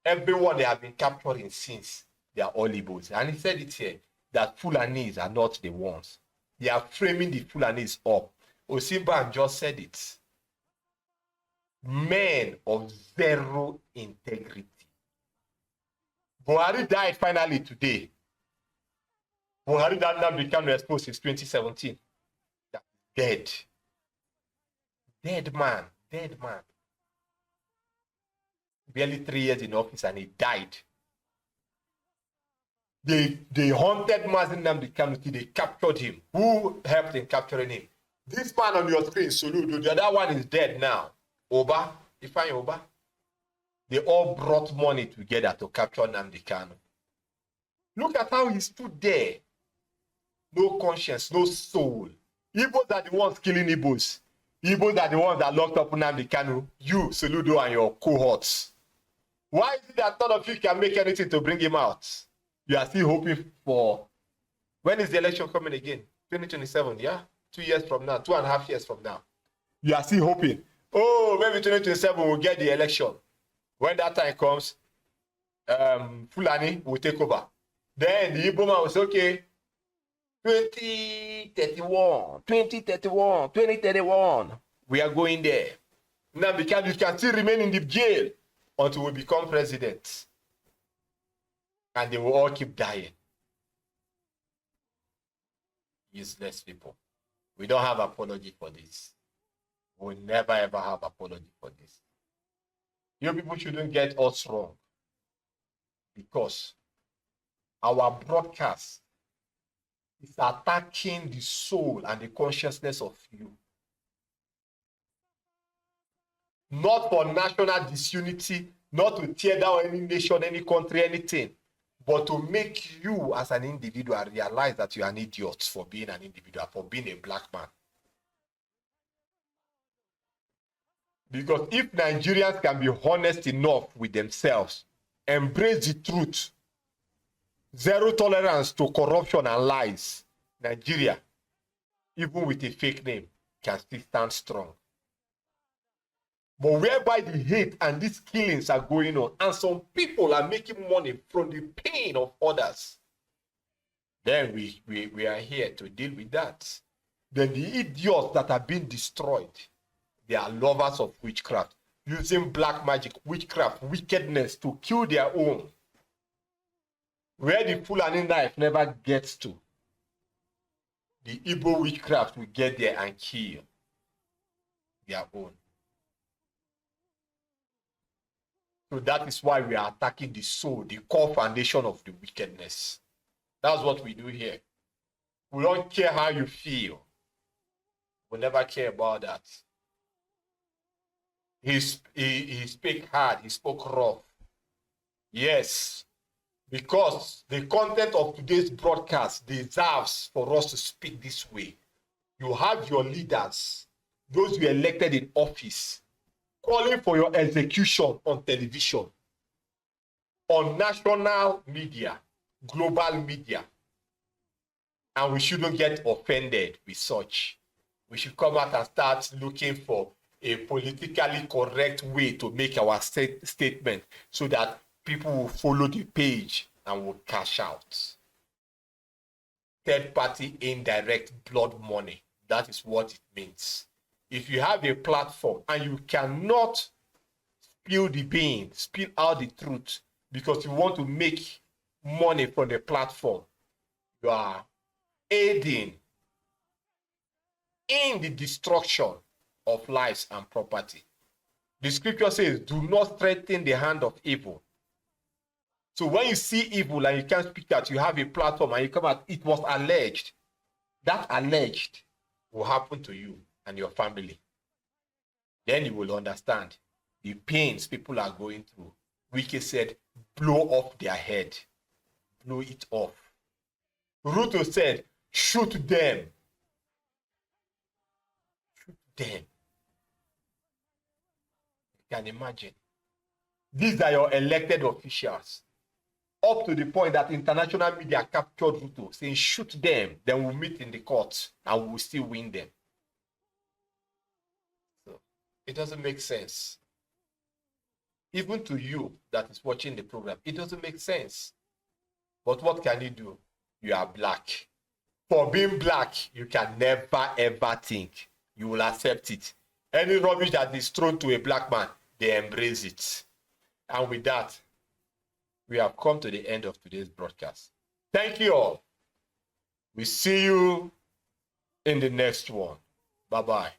everyone they have been capturing since, they are all Igbos. And he said it here, that Fulanis are not the ones. They are framing the Fulanis up. Osimban just said it. Men of zero integrity. Buhari died finally today. Buhari that became exposed since 2017. Dead. Dead man. Dead man. Barely 3 years in office and he died. They hunted Mazi Nnamdi Kanu. They captured him. Who helped in capturing him? This man on your screen, Soludo, the other one is dead now. Oba, Ifeanyi Oba. They all brought money together to capture Nnamdi Kanu. Look at how he stood there. No conscience, no soul. Igbos are the ones killing Igbos. Igbos are the ones that locked up Nnamdi Kanu. You, Soludo, and your cohorts. Why is it that none of you can make anything to bring him out? You are still hoping for... When is the election coming again? 2027, yeah? 2 years from now, 2.5 years from now. You are still hoping. Oh, maybe 2027 we'll get the election. When that time comes, Fulani will take over. Then the Igbo man will say, okay, 2031, we are going there. Now, because you can still remain in the jail until we become president. And they will all keep dying. Useless people. We don't have apology for this. We'll never ever have apology for this. You people shouldn't get us wrong. Because our broadcast is attacking the soul and the consciousness of you. Not for national disunity, not to tear down any nation, any country, anything, but to make you as an individual realize that you are an idiot for being an individual, for being a black man. Because if Nigerians can be honest enough with themselves, embrace the truth, zero tolerance to corruption and lies, Nigeria, even with a fake name, can still stand strong. But whereby the hate and these killings are going on, and some people are making money from the pain of others, then we are here to deal with that. Then the idiots that are being destroyed, they are lovers of witchcraft, using black magic, witchcraft, wickedness to kill their own. Where the Fulani knife never gets to, the Igbo witchcraft will get there and kill their own. So that is why we are attacking the soul, the core foundation of the wickedness. That's what we do here. We don't care how you feel. We never care about that. He spoke hard, he spoke rough. Yes, because the content of today's broadcast deserves for us to speak this way. You have your leaders, those you elected in office, calling for your execution on television, on national media, global media. And we shouldn't get offended with such. We should come out and start looking for a politically correct way to make our statement so that people will follow the page and will cash out. Third party indirect blood money. That is what it means. if you have a platform and you cannot spill the beans, spill out the truth because you want to make money from the platform, you are aiding in the destruction of lives and property. The scripture says, do not strengthen the hand of evil. So when you see evil and you can't speak out, you have a platform and you come out, it was alleged. That alleged will happen to you and your family. Then you will understand the pains people are going through. Wiki said, blow off their head. Blow it off. Ruto said, shoot them. Shoot them. You can imagine. These are your elected officials. Up to the point that international media captured Ruto, saying, shoot them, then we'll meet in the court and we'll still win them. So it doesn't make sense. Even to you that is watching the program, it doesn't make sense. But what can you do? You are black. For being black, you can never ever think you will accept it. Any rubbish that is thrown to a black man, they embrace it. And with that, we have come to the end of today's broadcast. Thank you all. We see you in the next one. Bye-bye.